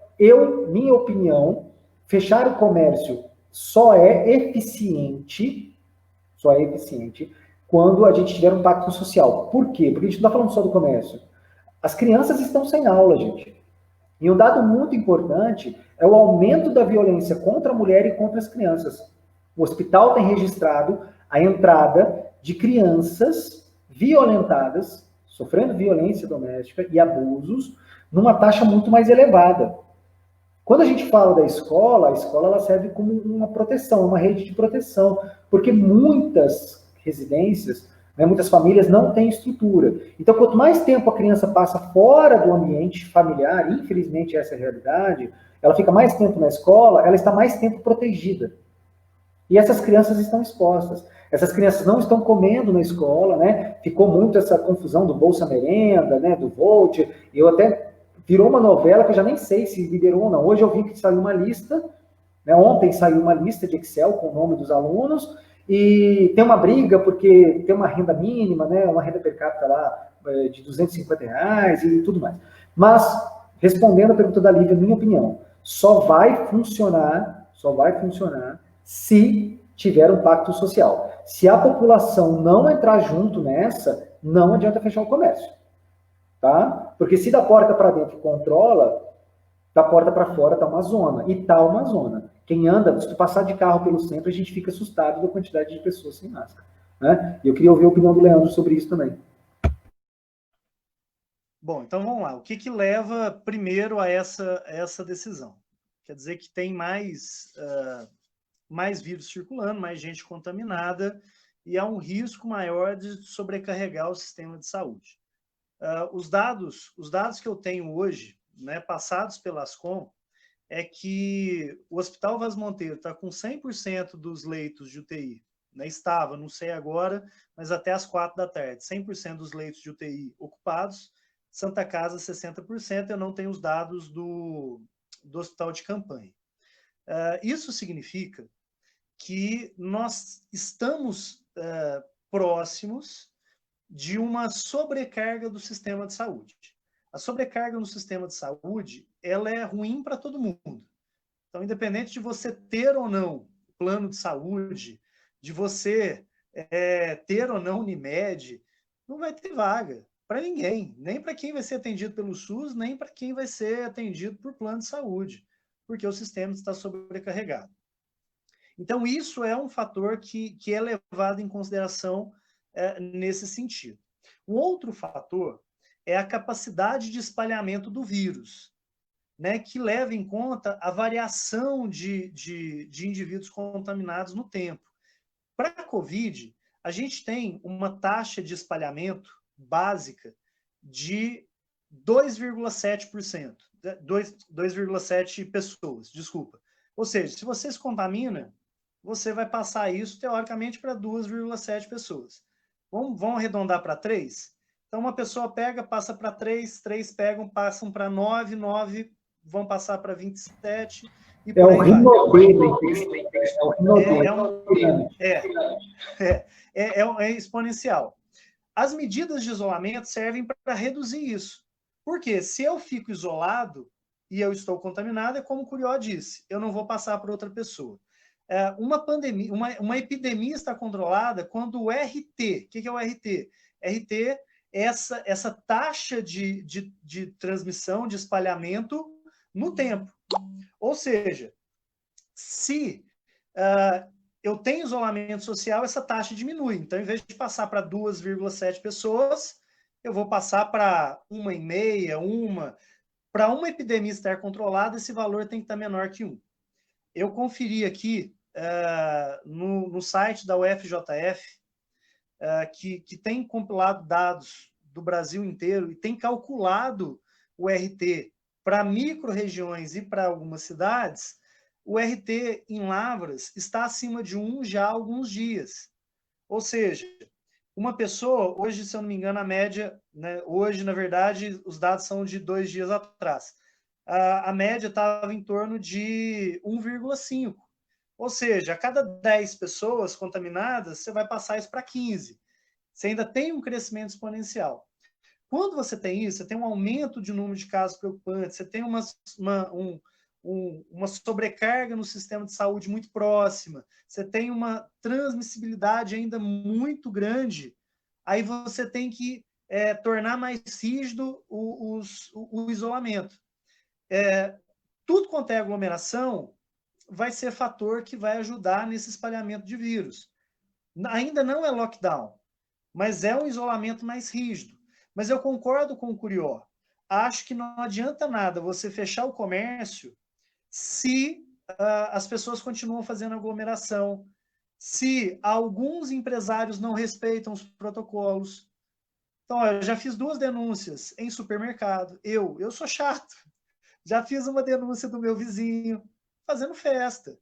minha opinião, fechar o comércio só é eficiente quando a gente tiver um pacto social. Por quê? Porque a gente não está falando só do comércio. As crianças estão sem aula, gente. E um dado muito importante é o aumento da violência contra a mulher e contra as crianças. O hospital tem registrado a entrada de crianças violentadas, sofrendo violência doméstica e abusos, numa taxa muito mais elevada. Quando a gente fala da escola, a escola ela serve como uma proteção, uma rede de proteção, porque muitas residências, né, muitas famílias não têm estrutura. Então, quanto mais tempo a criança passa fora do ambiente familiar, infelizmente essa é a realidade, ela fica mais tempo na escola, ela está mais tempo protegida. E essas crianças estão expostas. Essas crianças não estão comendo na escola, né? Ficou muito essa confusão do Bolsa Merenda, né? Do Volt. Eu até virou uma novela que eu já nem sei se liberou ou não. Hoje eu vi que saiu uma lista, né? Ontem saiu uma lista de Excel com o nome dos alunos e tem uma briga porque tem uma renda mínima, né? Uma renda per capita lá de R$ 250 e tudo mais. Mas, respondendo a pergunta da Lívia, minha opinião, só vai funcionar se tiver um pacto social. Se a população não entrar junto nessa, não adianta fechar o comércio. Tá? Porque se da porta para dentro controla, da porta para fora está uma zona. E está uma zona. Quem anda, se tu passar de carro pelo centro, a gente fica assustado da quantidade de pessoas sem máscara. Né? E eu queria ouvir a opinião do Leandro sobre isso também. Bom, então vamos lá. O que leva primeiro a essa decisão? Quer dizer que tem mais vírus circulando, mais gente contaminada, e há um risco maior de sobrecarregar o sistema de saúde. Os dados que eu tenho hoje, né, passados pela Ascom, é que o Hospital Vaz Monteiro está com 100% dos leitos de UTI, né, estava, não sei agora, mas até às 4 da tarde, 100% dos leitos de UTI ocupados, Santa Casa 60%, eu não tenho os dados do hospital de campanha. Isso significa que nós estamos próximos de uma sobrecarga do sistema de saúde. A sobrecarga no sistema de saúde, ela é ruim para todo mundo. Então, independente de você ter ou não plano de saúde, de você ter ou não Unimed, não vai ter vaga para ninguém, nem para quem vai ser atendido pelo SUS, nem para quem vai ser atendido por plano de saúde, porque o sistema está sobrecarregado. Então, isso é um fator que é levado em consideração nesse sentido. Um outro fator é a capacidade de espalhamento do vírus, né, que leva em conta a variação de indivíduos contaminados no tempo. Para a COVID, a gente tem uma taxa de espalhamento básica de 2,7%, 2,7 pessoas, desculpa. Ou seja, se você se contamina, você vai passar isso, teoricamente, para 2,7 pessoas. Vamos arredondar para 3? Então, uma pessoa pega, passa para 3, 3 pegam, passam para 9, 9 vão passar para 27, e por aí vai. É exponencial. As medidas de isolamento servem para reduzir isso. Por quê? Se eu fico isolado e eu estou contaminado, é como o Curió disse, eu não vou passar para outra pessoa. Uma pandemia, uma epidemia está controlada quando o RT, o que é o RT? RT é essa taxa de transmissão, de espalhamento no tempo. Ou seja, se eu tenho isolamento social, essa taxa diminui. Então, em vez de passar para 2,7 pessoas, eu vou passar para 1,5, para uma epidemia estar controlada, esse valor tem que estar menor que 1. Eu conferi aqui no site da UFJF, que tem compilado dados do Brasil inteiro e tem calculado o RT para micro-regiões e para algumas cidades. O RT em Lavras está acima de 1 já há alguns dias. Ou seja, uma pessoa, hoje, se eu não me engano, a média, né, hoje, na verdade, os dados são de 2 dias atrás, a média estava em torno de 1,5. Ou seja, a cada 10 pessoas contaminadas, você vai passar isso para 15. Você ainda tem um crescimento exponencial. Quando você tem isso, você tem um aumento de número de casos preocupantes, você tem uma sobrecarga no sistema de saúde muito próxima, você tem uma transmissibilidade ainda muito grande, aí você tem que tornar mais rígido o isolamento. Tudo quanto é aglomeração vai ser fator que vai ajudar nesse espalhamento de vírus. Ainda não é lockdown, mas é um isolamento mais rígido. Mas eu concordo com o Curió. Acho que não adianta nada você fechar o comércio se as pessoas continuam fazendo aglomeração, se alguns empresários não respeitam os protocolos. Então, eu já fiz 2 denúncias em supermercado. Eu sou chato. Já fiz uma denúncia do meu vizinho fazendo festa.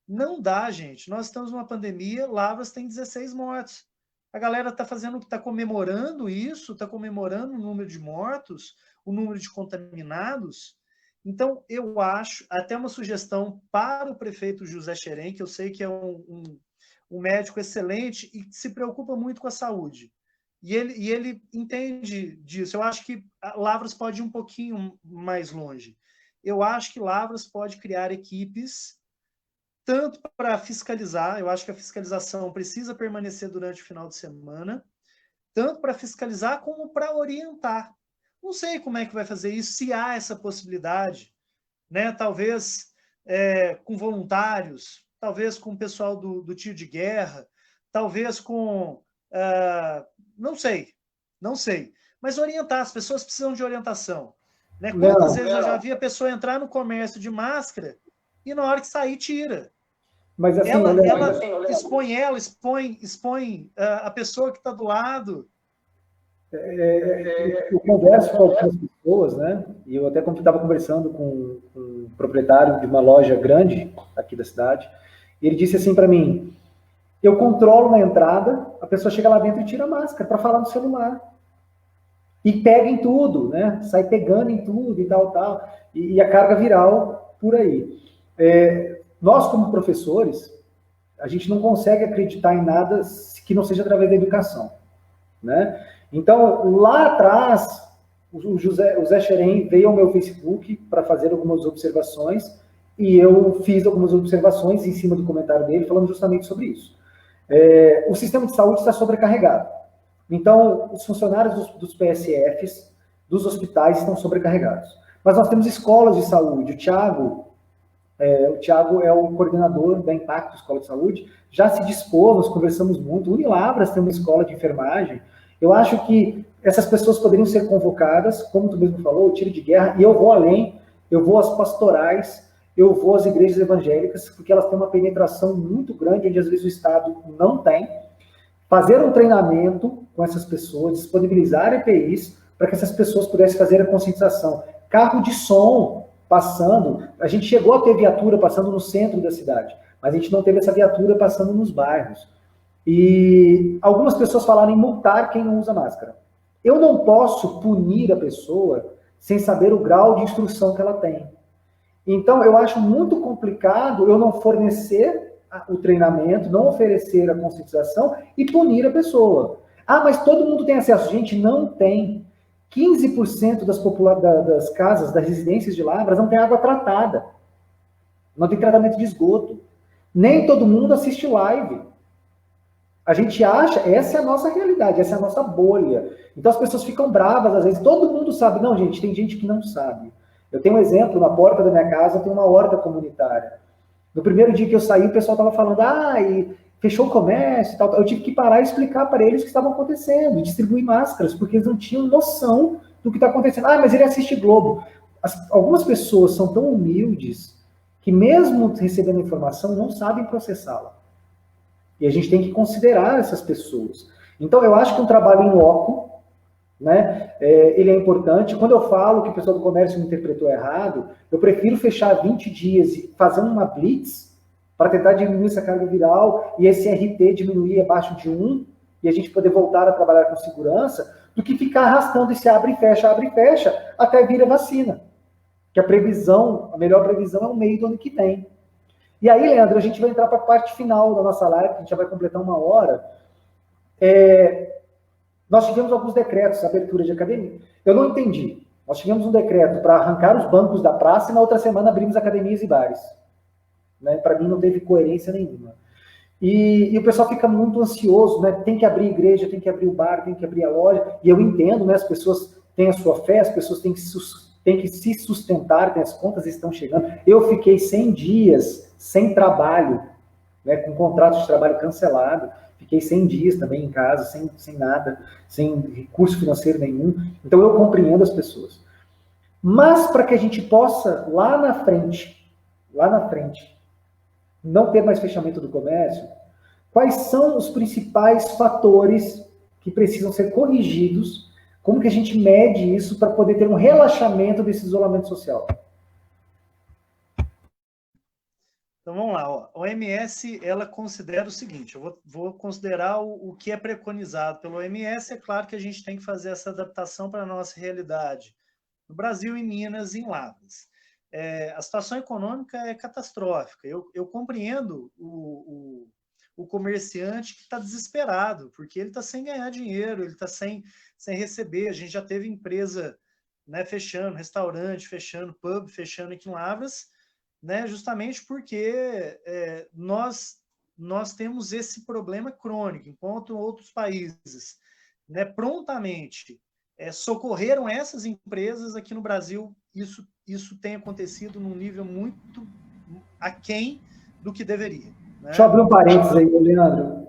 Não dá, gente. Nós estamos numa pandemia, Lavras tem 16 mortos. A galera está comemorando isso, está comemorando o número de mortos, o número de contaminados. Então, eu acho, até uma sugestão para o prefeito José Xerém, que eu sei que é um médico excelente e que se preocupa muito com a saúde. E ele entende disso. Eu acho que Lavras pode ir um pouquinho mais longe. Eu acho que Lavras pode criar equipes tanto para fiscalizar, eu acho que a fiscalização precisa permanecer durante o final de semana, tanto para fiscalizar como para orientar. Não sei como é que vai fazer isso, se há essa possibilidade, né? Talvez com voluntários, talvez com o pessoal do tiro de guerra, talvez com... não sei, mas orientar, as pessoas precisam de orientação. Né? Quantas vezes eu já vi a pessoa entrar no comércio de máscara e na hora que sair, tira. Mas assim, ela expõe a pessoa que está do lado. Eu converso com algumas pessoas, né? E eu até estava conversando com um proprietário de uma loja grande aqui da cidade, e ele disse assim para mim: eu controlo na entrada, a pessoa chega lá dentro e tira a máscara para falar no celular. E pega em tudo, né? Sai pegando em tudo e tal. E a carga viral por aí. Nós, como professores, a gente não consegue acreditar em nada que não seja através da educação, né? Então, lá atrás, o Zé Xerém veio ao meu Facebook para fazer algumas observações e eu fiz algumas observações em cima do comentário dele, falando justamente sobre isso. O sistema de saúde está sobrecarregado. Então, os funcionários dos PSFs, dos hospitais, estão sobrecarregados. Mas nós temos escolas de saúde. O Thiago é o coordenador da Impacto Escola de Saúde, já se dispôs, nós conversamos muito. O Unilavras tem uma escola de enfermagem. Eu acho que essas pessoas poderiam ser convocadas, como tu mesmo falou, o tiro de guerra, e eu vou além, eu vou às pastorais, eu vou às igrejas evangélicas, porque elas têm uma penetração muito grande, onde às vezes o Estado não tem. Fazer um treinamento com essas pessoas, disponibilizar EPIs, para que essas pessoas pudessem fazer a conscientização. Carro de som passando, a gente chegou a ter viatura passando no centro da cidade, mas a gente não teve essa viatura passando nos bairros. E algumas pessoas falaram em multar quem não usa máscara. Eu não posso punir a pessoa sem saber o grau de instrução que ela tem. Então, eu acho muito complicado eu não fornecer o treinamento, não oferecer a conscientização e punir a pessoa. Ah, mas todo mundo tem acesso. Gente, não tem. 15% das casas, das residências de Lavras não tem água tratada. Não tem tratamento de esgoto. Nem todo mundo assiste live. A gente acha, essa é a nossa realidade, essa é a nossa bolha. Então as pessoas ficam bravas, às vezes, todo mundo sabe. Não, gente, tem gente que não sabe. Eu tenho um exemplo, na porta da minha casa tem uma horta comunitária. No primeiro dia que eu saí, o pessoal estava falando, e fechou o comércio e tal. Eu tive que parar e explicar para eles o que estava acontecendo, e distribuir máscaras, porque eles não tinham noção do que está acontecendo. Mas ele assiste Globo. algumas pessoas são tão humildes que mesmo recebendo informação não sabem processá-la. E a gente tem que considerar essas pessoas. Então, eu acho que um trabalho em loco, né, ele é importante. Quando eu falo que o pessoal do comércio me interpretou errado, eu prefiro fechar 20 dias e fazer uma blitz para tentar diminuir essa carga viral e esse RT diminuir abaixo de 1 e a gente poder voltar a trabalhar com segurança, do que ficar arrastando esse abre e fecha, até vir a vacina. Que a previsão, a melhor previsão é o meio do ano que vem. E aí, Leandro, a gente vai entrar para a parte final da nossa live, que a gente já vai completar 1 hora. Nós tivemos alguns decretos, abertura de academia. Eu não entendi. Nós tivemos um decreto para arrancar os bancos da praça e na outra semana abrimos academias e bares. Né? Para mim não teve coerência nenhuma. E o pessoal fica muito ansioso, né? Tem que abrir igreja, tem que abrir o bar, tem que abrir a loja. E eu entendo, né? As pessoas têm a sua fé, as pessoas têm que se sustentar, as contas estão chegando. Eu fiquei 100 dias sem trabalho, né? Com contrato de trabalho cancelado. Fiquei 100 dias também em casa, sem nada, sem recurso financeiro nenhum. Então eu compreendo as pessoas. Mas para que a gente possa, lá na frente, não ter mais fechamento do comércio, quais são os principais fatores que precisam ser corrigidos? Como que a gente mede isso para poder ter um relaxamento desse isolamento social? Então vamos lá, ó. A OMS ela considera o seguinte: eu vou considerar o que é preconizado pela OMS. É claro que a gente tem que fazer essa adaptação para a nossa realidade. No Brasil, em Minas, em Lavras. A situação econômica é catastrófica. Eu compreendo o comerciante que está desesperado, porque ele está sem ganhar dinheiro, ele está sem receber. A gente já teve empresa, né, fechando, restaurante fechando, pub fechando aqui em Lavras, né, justamente porque nós temos esse problema crônico, enquanto outros países, né, prontamente socorreram essas empresas. Aqui no Brasil, isso tem acontecido num nível muito aquém do que deveria. Né? Deixa eu abrir um parênteses aí, Leandro.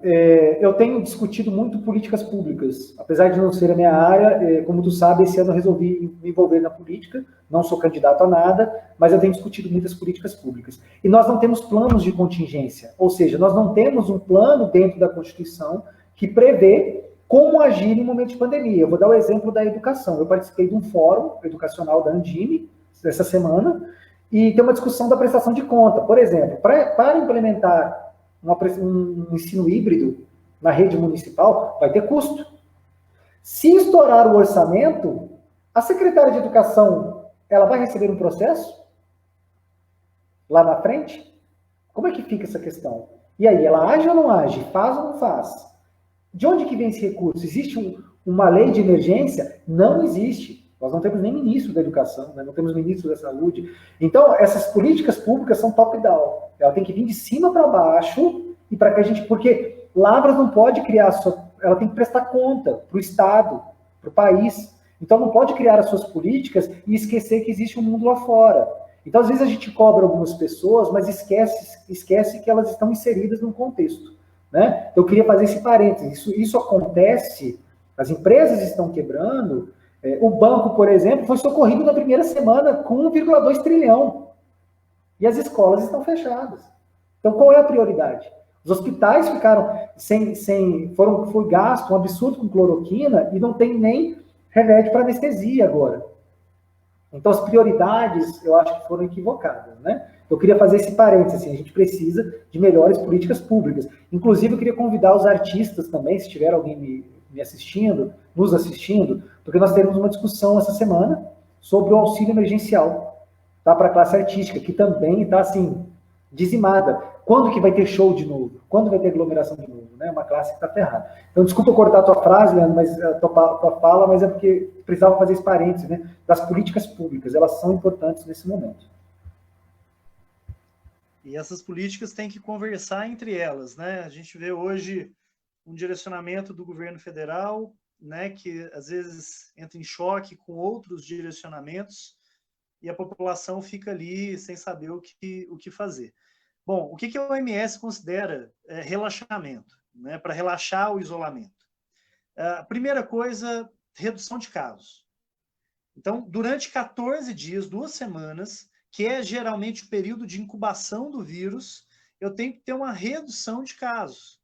Eu tenho discutido muito políticas públicas, apesar de não ser a minha área. Como tu sabe, esse ano eu resolvi me envolver na política, não sou candidato a nada, mas eu tenho discutido muitas políticas públicas. E nós não temos planos de contingência, ou seja, nós não temos um plano dentro da Constituição que prevê como agir em momento de pandemia. Eu vou dar o exemplo da educação. Eu participei de um fórum educacional da Andime, essa semana, e tem uma discussão da prestação de conta. Por exemplo, para implementar um ensino híbrido na rede municipal, vai ter custo. Se estourar o orçamento, a secretária de Educação, ela vai receber um processo lá na frente? Como é que fica essa questão? E aí, ela age ou não age? Faz ou não faz? De onde que vem esse recurso? Existe uma lei de emergência? Não existe. Nós não temos nem ministro da educação, né? Não temos ministro da saúde. Então, essas políticas públicas são top-down. Ela tem que vir de cima para baixo, e para que a gente... Porque Lavras não pode criar... Ela tem que prestar conta para o Estado, para o país. Então, não pode criar as suas políticas e esquecer que existe um mundo lá fora. Então, às vezes, a gente cobra algumas pessoas, mas esquece que elas estão inseridas num contexto. Né? Eu queria fazer esse parênteses. Isso acontece, as empresas estão quebrando. O banco, por exemplo, foi socorrido na primeira semana com 1,2 trilhão. E as escolas estão fechadas. Então, qual é a prioridade? Os hospitais ficaram foi gasto um absurdo com cloroquina e não tem nem remédio para anestesia agora. Então, as prioridades, eu acho que foram equivocadas, né? Eu queria fazer esse parênteses, assim, a gente precisa de melhores políticas públicas. Inclusive, eu queria convidar os artistas também, se tiver alguém nos assistindo, porque nós teremos uma discussão essa semana sobre o auxílio emergencial, tá, para a classe artística, que também está, assim, dizimada. Quando que vai ter show de novo? Quando vai ter aglomeração de novo? Né? Uma classe que está ferrada. Então, desculpa eu cortar a tua frase, Leandro, a tua fala, mas é porque precisava fazer esse parênteses, né? Das políticas públicas, elas são importantes nesse momento. E essas políticas têm que conversar entre elas, né? A gente vê hoje um direcionamento do governo federal, né, que às vezes entra em choque com outros direcionamentos e a população fica ali sem saber o que fazer. Bom, o que a OMS considera relaxamento, né, para relaxar o isolamento? A primeira coisa, redução de casos. Então, durante 14 dias, 2 semanas, que é geralmente o período de incubação do vírus, eu tenho que ter uma redução de casos.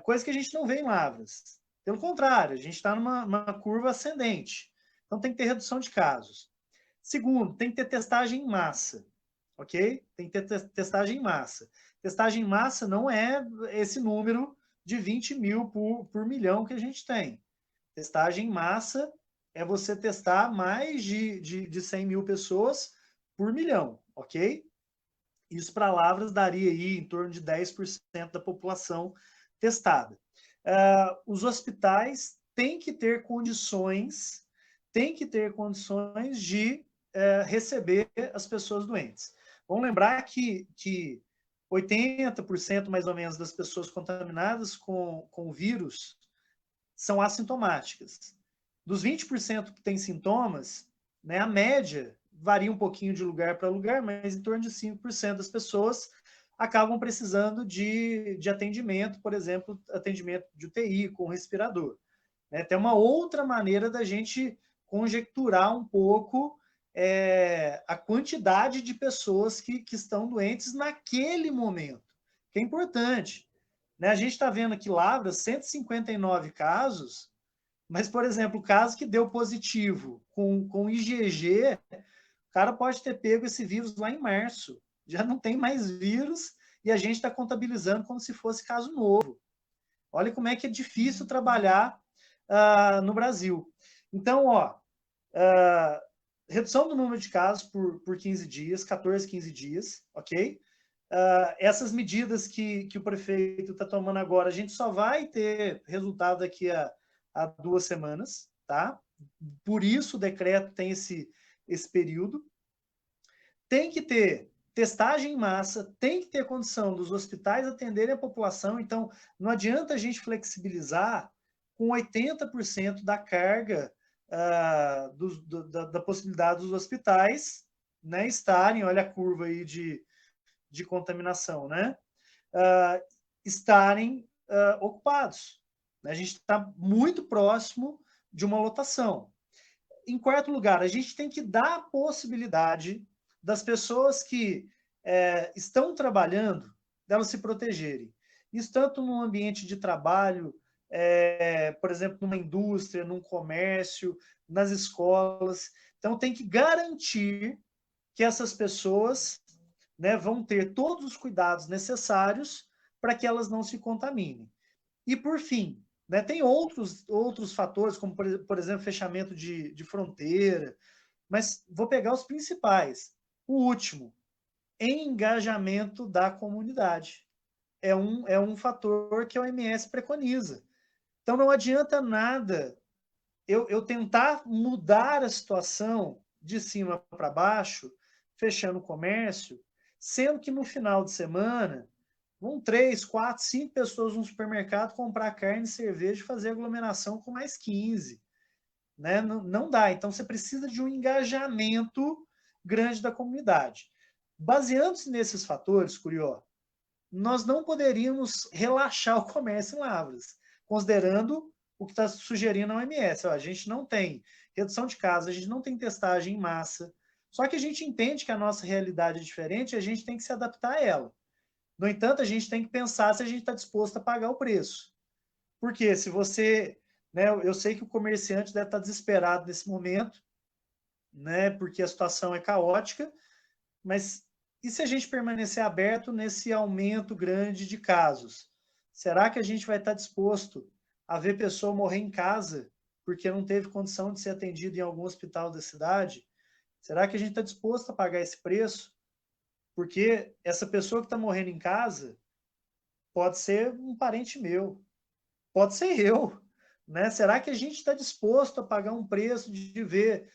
Coisa que a gente não vê em Lavras. Pelo contrário, a gente está numa curva ascendente. Então, tem que ter redução de casos. Segundo, tem que ter testagem em massa. Ok? Tem que ter testagem em massa. Testagem em massa não é esse número de 20 mil por milhão que a gente tem. Testagem em massa é você testar mais de 100 mil pessoas por milhão, ok? Isso para Lavras daria aí em torno de 10% da população testada. Os hospitais têm que ter condições de receber as pessoas doentes. Vamos lembrar que 80% mais ou menos das pessoas contaminadas com o vírus são assintomáticas. Dos 20% que têm sintomas, né, a média varia um pouquinho de lugar para lugar, mas em torno de 5% das pessoas acabam precisando de atendimento, por exemplo, atendimento de UTI com respirador. Tem uma outra maneira da gente conjecturar um pouco a quantidade de pessoas que estão doentes naquele momento, que é importante. A gente está vendo aqui Lavras, 159 casos, mas, por exemplo, o caso que deu positivo com IgG, o cara pode ter pego esse vírus lá em março. Já não tem mais vírus e a gente está contabilizando como se fosse caso novo. Olha como é que é difícil trabalhar no Brasil. Então, redução do número de casos por 15 dias, 14, 15 dias, ok? Essas medidas que o prefeito está tomando agora, a gente só vai ter resultado daqui a 2 semanas, tá? Por isso o decreto tem esse período. Tem que ter testagem em massa, tem que ter condição dos hospitais atenderem a população, então não adianta a gente flexibilizar com 80% da carga da possibilidade dos hospitais, né, estarem, olha a curva aí de contaminação, né, estarem ocupados. A gente está muito próximo de uma lotação. Em quarto lugar, a gente tem que dar a possibilidade das pessoas que estão trabalhando, delas se protegerem. Isso tanto no ambiente de trabalho, por exemplo, numa indústria, num comércio, nas escolas. Então, tem que garantir que essas pessoas, né, vão ter todos os cuidados necessários para que elas não se contaminem. E, por fim, né, tem outros fatores, como, por exemplo, fechamento de fronteira, mas vou pegar os principais. O último, engajamento da comunidade. É um fator que a OMS preconiza. Então, não adianta nada eu tentar mudar a situação de cima para baixo, fechando o comércio, sendo que no final de semana vão 3, 4, 5 pessoas no supermercado comprar carne, cerveja e fazer aglomeração com mais 15. Né? Não dá. Então, você precisa de um engajamento grande da comunidade. Baseando-se nesses fatores, Curió, nós não poderíamos relaxar o comércio em Lavras, considerando o que está sugerindo a OMS. A gente não tem redução de casos, a gente não tem testagem em massa, só que a gente entende que a nossa realidade é diferente e a gente tem que se adaptar a ela. No entanto, a gente tem que pensar se a gente está disposto a pagar o preço. Porque se você... Né, eu sei que o comerciante deve estar desesperado nesse momento, né, porque a situação é caótica, mas e se a gente permanecer aberto nesse aumento grande de casos? Será que a gente vai estar disposto a ver pessoa morrer em casa porque não teve condição de ser atendido em algum hospital da cidade? Será que a gente está disposto a pagar esse preço? Porque essa pessoa que está morrendo em casa pode ser um parente meu, pode ser eu. Né? Será que a gente está disposto a pagar um preço de ver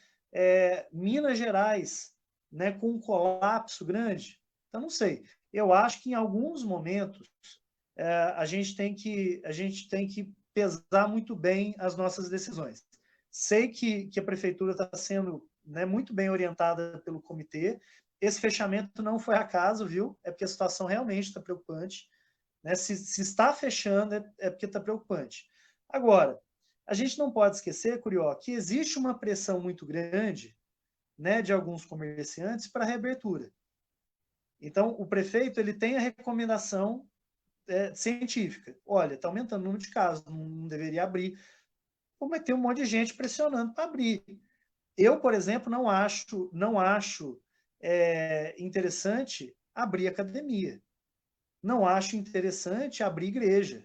Minas Gerais, né, com um colapso grande? Então, não sei. Eu acho que em alguns momentos a gente tem que pesar muito bem as nossas decisões. Sei que a prefeitura está sendo, né, muito bem orientada pelo comitê. Esse fechamento não foi acaso, viu? É porque a situação realmente está preocupante. Né? Se está fechando, é porque está preocupante. Agora, a gente não pode esquecer, Curió, que existe uma pressão muito grande, né, de alguns comerciantes para reabertura. Então, o prefeito ele tem a recomendação científica. Olha, está aumentando o número de casos, não deveria abrir. Como tem um monte de gente pressionando para abrir. Eu, por exemplo, não acho interessante abrir academia. Não acho interessante abrir igreja.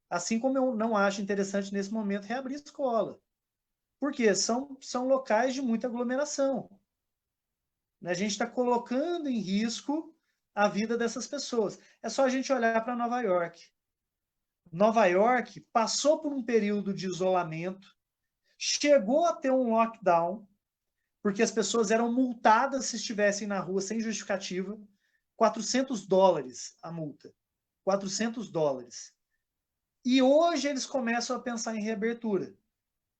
Assim como eu não acho interessante, nesse momento, reabrir escola. Por quê? São locais de muita aglomeração. A gente está colocando em risco a vida dessas pessoas. É só a gente olhar para Nova York. Nova York passou por um período de isolamento, chegou a ter um lockdown, porque as pessoas eram multadas se estivessem na rua sem justificativa, $400 a multa. $400. E hoje eles começam a pensar em reabertura.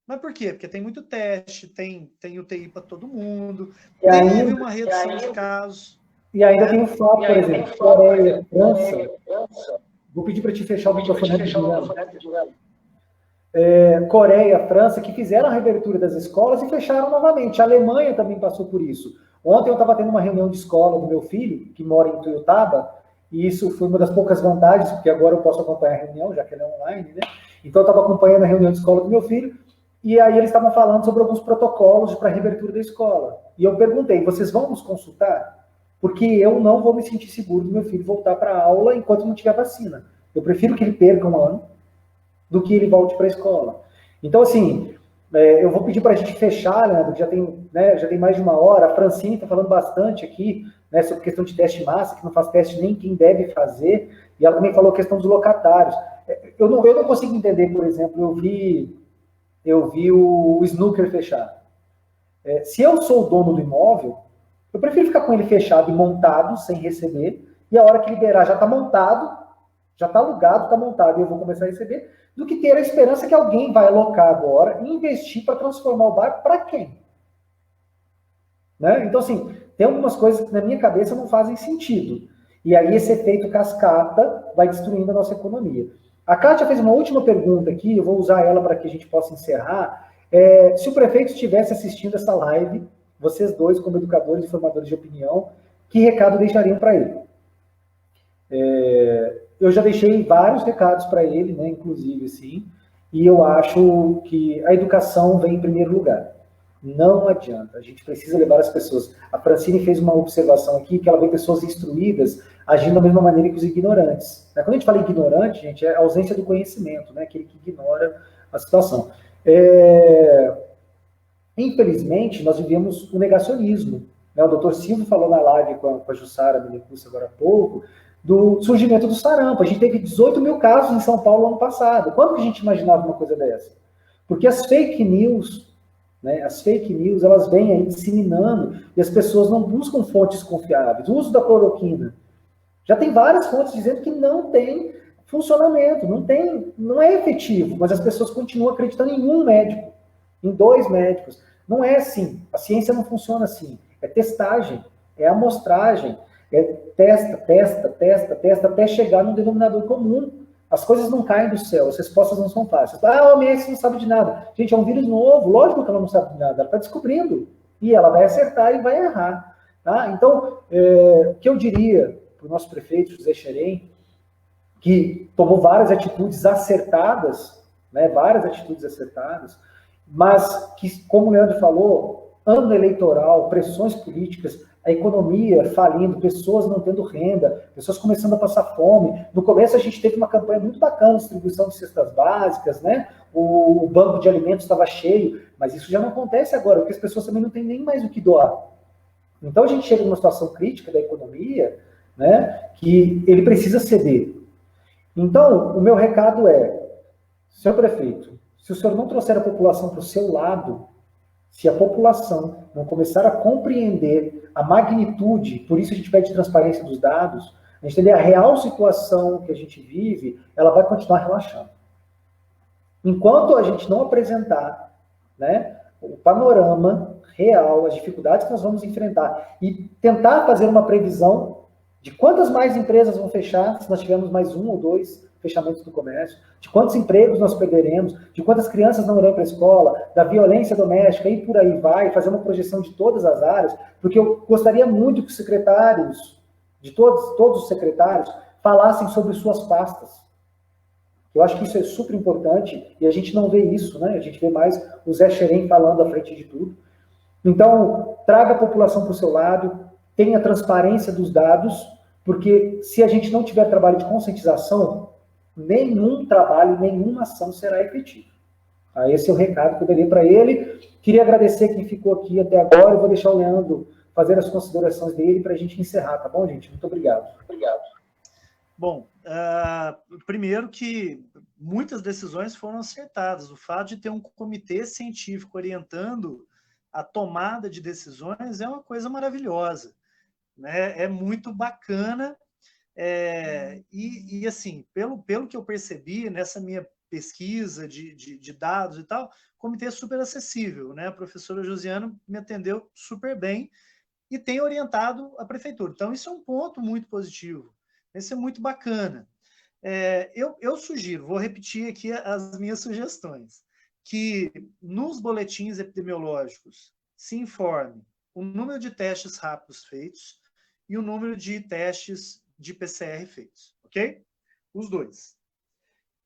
Mas por quê? Porque tem muito teste, tem UTI para todo mundo, teve uma redução de casos. E ainda tem um fato, por exemplo, Coreia, França. Vou pedir para te fechar o microfone. Coreia, França, que fizeram a reabertura das escolas e fecharam novamente. A Alemanha também passou por isso. Ontem eu estava tendo uma reunião de escola do meu filho, que mora em Tuiutaba, e isso foi uma das poucas vantagens, porque agora eu posso acompanhar a reunião, já que ela é online, né? Então eu estava acompanhando a reunião de escola do meu filho, e aí eles estavam falando sobre alguns protocolos para a reabertura da escola. E eu perguntei, vocês vão nos consultar? Porque eu não vou me sentir seguro do meu filho voltar para a aula enquanto não tiver vacina. Eu prefiro que ele perca um ano do que ele volte para a escola. Então, assim, eu vou pedir para a gente fechar, Leandro, já tem mais de uma hora. A Francine está falando bastante aqui, né, sobre questão de teste massa, que não faz teste nem quem deve fazer, e ela também falou a questão dos locatários. Eu não consigo entender, por exemplo, eu vi o snooker fechar. Se eu sou o dono do imóvel, eu prefiro ficar com ele fechado e montado, sem receber, e a hora que liberar já está montado, já está alugado, está montado, e eu vou começar a receber, do que ter a esperança que alguém vai alocar agora e investir para transformar o bairro para quem? Né? Então, assim, tem algumas coisas que na minha cabeça não fazem sentido. E aí esse efeito cascata vai destruindo a nossa economia. A Kátia fez uma última pergunta aqui, eu vou usar ela para que a gente possa encerrar. Se o prefeito estivesse assistindo essa live, vocês dois, como educadores e formadores de opinião, que recado deixariam para ele? Eu já deixei vários recados para ele, né, inclusive, assim, e eu acho que a educação vem em primeiro lugar. Não adianta, a gente precisa levar as pessoas. A Francine fez uma observação aqui, que ela vê pessoas instruídas agindo da mesma maneira que os ignorantes. Quando a gente fala ignorante, gente, é a ausência do conhecimento, né, aquele que ignora a situação. Infelizmente, nós vivemos o negacionismo. Né? O doutor Silvio falou na live com a Jussara Minicurso agora há pouco, do surgimento do sarampo. A gente teve 18 mil casos em São Paulo no ano passado. Quando que a gente imaginava uma coisa dessa? Porque as fake news, né, elas vêm aí disseminando e as pessoas não buscam fontes confiáveis. O uso da cloroquina. Já tem várias fontes dizendo que não tem funcionamento, não é efetivo, mas as pessoas continuam acreditando em um médico, em 2 médicos. Não é assim. A ciência não funciona assim. É testagem, é amostragem, testa, até chegar num denominador comum. As coisas não caem do céu, as respostas não são fáceis. A OMS não sabe de nada. Gente, é um vírus novo, lógico que ela não sabe de nada, ela está descobrindo. E ela vai acertar e vai errar. Tá? Então, o que eu diria para o nosso prefeito, José Xerém, que tomou várias atitudes acertadas, né, mas que, como o Leandro falou, ano eleitoral, pressões políticas, a economia falindo, pessoas não tendo renda, pessoas começando a passar fome. No começo a gente teve uma campanha muito bacana, distribuição de cestas básicas, né? O banco de alimentos estava cheio, mas isso já não acontece agora, porque as pessoas também não têm nem mais o que doar. Então a gente chega numa situação crítica da economia, né, que ele precisa ceder. Então, o meu recado é, senhor prefeito, se o senhor não trouxer a população para o seu lado, se a população não começar a compreender a magnitude, por isso a gente pede transparência dos dados, a gente entender a real situação que a gente vive, ela vai continuar relaxando. Enquanto a gente não apresentar, né, o panorama real, as dificuldades que nós vamos enfrentar, e tentar fazer uma previsão, De quantas mais empresas vão fechar se nós tivermos mais 1 ou 2 fechamentos do comércio, de quantos empregos nós perderemos, de quantas crianças não irão para a escola, da violência doméstica e por aí vai, fazer uma projeção de todas as áreas, porque eu gostaria muito que os secretários, de todos os secretários, falassem sobre suas pastas. Eu acho que isso é super importante e a gente não vê isso, né? A gente vê mais o Zé Xerém falando à frente de tudo. Então, traga a população para o seu lado, tenha transparência dos dados, porque se a gente não tiver trabalho de conscientização, nenhum trabalho, nenhuma ação será efetiva. Esse é o recado que eu dei para ele. Queria agradecer quem ficou aqui até agora. Eu vou deixar o Leandro fazer as considerações dele para a gente encerrar, tá bom, gente? Muito obrigado. Obrigado. Bom, primeiro que muitas decisões foram acertadas. O fato de ter um comitê científico orientando a tomada de decisões é uma coisa maravilhosa, né? É muito bacana. E assim, pelo que eu percebi nessa minha pesquisa de dados e tal, o comitê é super acessível, né? A professora Josiana me atendeu super bem e tem orientado a prefeitura. Então, isso é um ponto muito positivo. Isso é muito bacana. Eu sugiro, vou repetir aqui as minhas sugestões, que nos boletins epidemiológicos se informe o número de testes rápidos feitos e o número de testes de PCR feitos, ok? Os dois.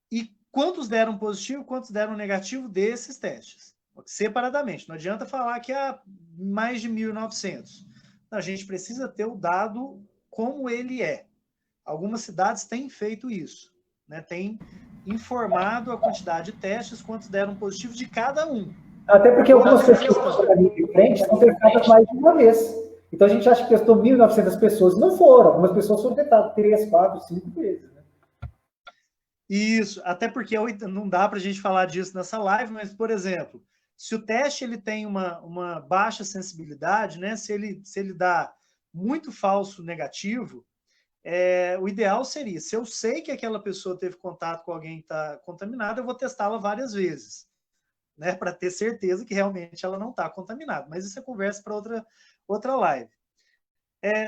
E quantos deram positivo, quantos deram negativo desses testes, separadamente. Não adianta falar que há mais de 1.900. A gente precisa ter o dado como ele é. Algumas cidades têm feito isso, né? Têm informado a quantidade de testes, quantos deram positivo de cada um. Até porque algumas pessoas que estão ali de frente são testadas mais de uma vez. Então a gente acha que testou 1.900 pessoas. Não foram. Algumas pessoas foram testadas 3, 4, 5 vezes. Né? Isso. Até porque não dá para a gente falar disso nessa live, mas, por exemplo, se o teste ele tem uma baixa sensibilidade, né? Se ele dá muito falso negativo, o ideal seria, se eu sei que aquela pessoa teve contato com alguém que está contaminado, eu vou testá-la várias vezes, né, para ter certeza que realmente ela não está contaminada. Mas isso é conversa para outra live.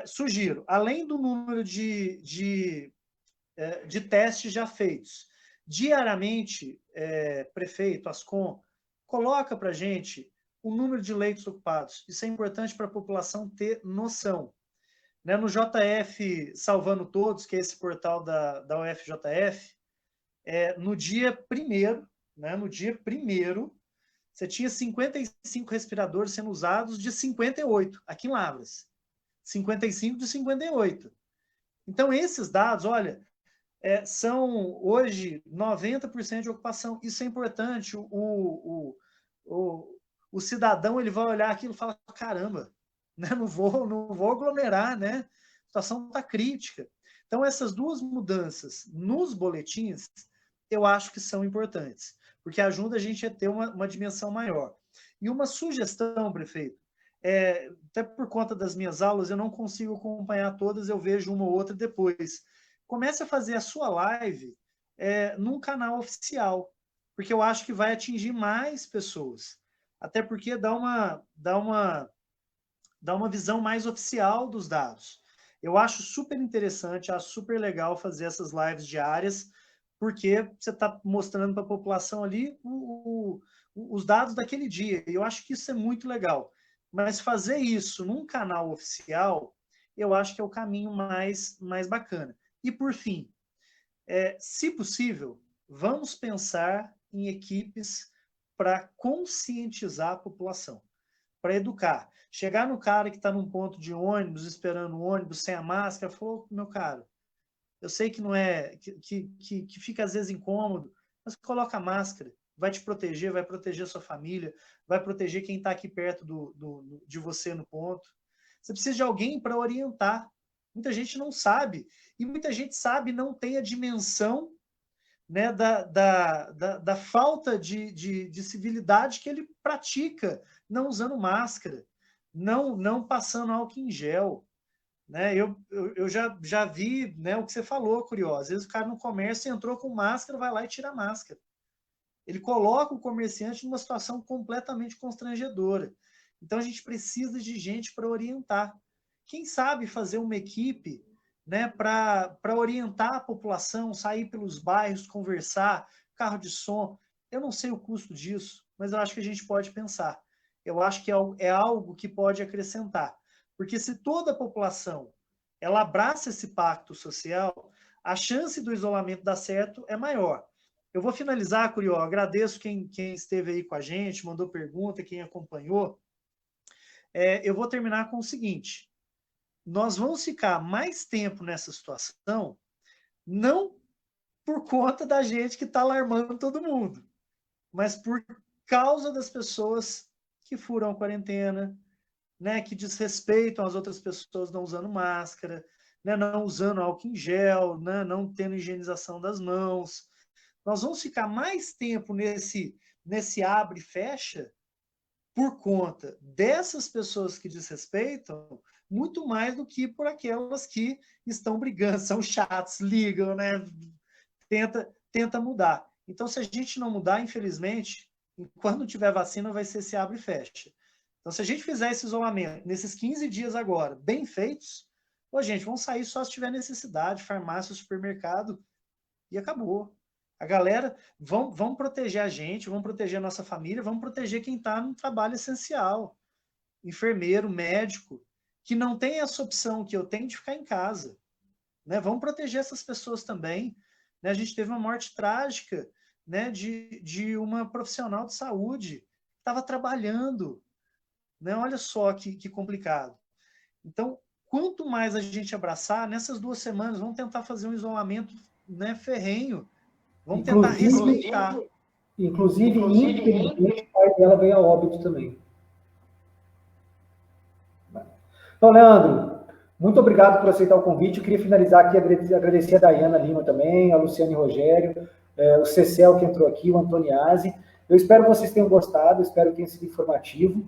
Sugiro, além do número de testes já feitos, diariamente, prefeito, Ascom, coloca para a gente o número de leitos ocupados. Isso é importante para a população ter noção. Né, no JF Salvando Todos, que é esse portal da UFJF, no dia 1º, né, você tinha 55 respiradores sendo usados de 58, aqui em Lavras. 55 de 58. Então, esses dados, olha, são hoje 90% de ocupação. Isso é importante. O cidadão ele vai olhar aquilo e fala, caramba, né? não vou aglomerar, né? A situação está crítica. Então, essas duas mudanças nos boletins, eu acho que são importantes, porque ajuda a gente a ter uma dimensão maior. E uma sugestão, prefeito, até por conta das minhas aulas, eu não consigo acompanhar todas, eu vejo uma ou outra depois. Comece a fazer a sua live num canal oficial, porque eu acho que vai atingir mais pessoas. Até porque dá uma visão mais oficial dos dados. Eu acho super interessante, acho super legal fazer essas lives diárias, porque você está mostrando para a população ali os dados daquele dia. E eu acho que isso é muito legal. Mas fazer isso num canal oficial, eu acho que é o caminho mais bacana. E, por fim, se possível, vamos pensar em equipes para conscientizar a população, para educar. Chegar no cara que está num ponto de ônibus, esperando o ônibus sem a máscara, falou, meu caro, eu sei que não que fica às vezes incômodo, mas coloca a máscara, vai te proteger, vai proteger a sua família, vai proteger quem está aqui perto de você no ponto. Você precisa de alguém para orientar. Muita gente não sabe, e muita gente sabe não tem a dimensão, né, da falta de civilidade que ele pratica, não usando máscara, não passando álcool em gel. Né? Eu já vi, né, o que você falou, curioso. Às vezes o cara no comércio entrou com máscara, vai lá e tira a máscara. Ele coloca o comerciante numa situação completamente constrangedora. Então a gente precisa de gente para orientar. Quem sabe fazer uma equipe né, para orientar a população, sair pelos bairros, conversar, carro de som. Eu não sei o custo disso, mas eu acho que a gente pode pensar. Eu acho que é algo que pode acrescentar. Porque se toda a população ela abraça esse pacto social, a chance do isolamento dar certo é maior. Eu vou finalizar, Curió, agradeço quem esteve aí com a gente, mandou pergunta, quem acompanhou. Eu vou terminar com o seguinte: nós vamos ficar mais tempo nessa situação, não por conta da gente que está alarmando todo mundo, mas por causa das pessoas que furam a quarentena, né, que desrespeitam as outras pessoas não usando máscara, né, não usando álcool em gel, né, não tendo higienização das mãos. Nós vamos ficar mais tempo nesse abre e fecha por conta dessas pessoas que desrespeitam, muito mais do que por aquelas que estão brigando, são chatos, ligam, né? Tenta mudar. Então, se a gente não mudar, infelizmente, quando tiver vacina, vai ser esse abre e fecha. Então, se a gente fizer esse isolamento nesses 15 dias agora, bem feitos, pô, gente, vão sair só se tiver necessidade, farmácia, supermercado, e acabou. A galera, vão proteger a gente, vão proteger a nossa família, vão proteger quem está no trabalho essencial. Enfermeiro, médico, que não tem essa opção que eu tenho de ficar em casa. Né? Vamos proteger essas pessoas também. Né? A gente teve uma morte trágica, né, de uma profissional de saúde que estava trabalhando. Né? Olha só que complicado. Então, quanto mais a gente abraçar, nessas 2 semanas, vamos tentar fazer um isolamento, né, ferrenho. Vamos tentar respeitar. Inclusive, infelizmente, o pai dela veio a óbito também. Então, Leandro, muito obrigado por aceitar o convite. Eu queria finalizar aqui, agradecer a Dayana Lima também, a Luciane Rogério, o Cecel que entrou aqui, o Antoniazzi. Eu espero que vocês tenham gostado, espero que tenha sido informativo.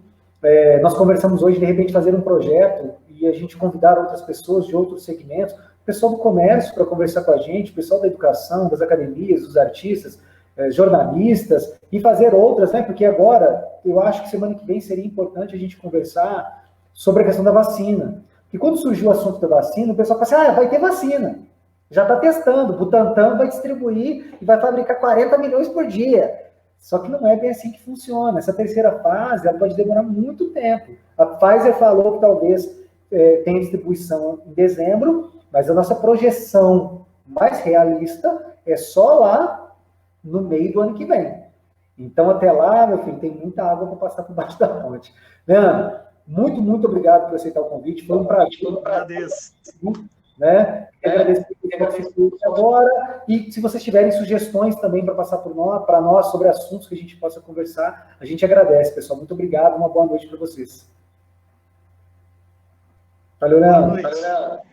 Nós conversamos hoje, de repente, fazer um projeto e a gente convidar outras pessoas de outros segmentos, o pessoal do comércio para conversar com a gente, o pessoal da educação, das academias, os artistas, jornalistas, e fazer outras, né? Porque agora, eu acho que semana que vem seria importante a gente conversar sobre a questão da vacina. Porque quando surgiu o assunto da vacina, o pessoal fala assim, vai ter vacina. Já está testando, o Butantan vai distribuir e vai fabricar 40 milhões por dia. Só que não é bem assim que funciona. Essa terceira fase, ela pode demorar muito tempo. A Pfizer falou que talvez tenha distribuição em dezembro, mas a nossa projeção mais realista é só lá no meio do ano que vem. Então, até lá, meu filho, tem muita água para passar por baixo da ponte. Leandro, muito, muito obrigado por aceitar o convite. Foi um prazer. Agradeço. Né? Agradeço por assistir agora. E se vocês tiverem sugestões também para passar para nós sobre assuntos que a gente possa conversar, a gente agradece, pessoal. Muito obrigado. Uma boa noite para vocês. Valeu, Leandro. Boa noite.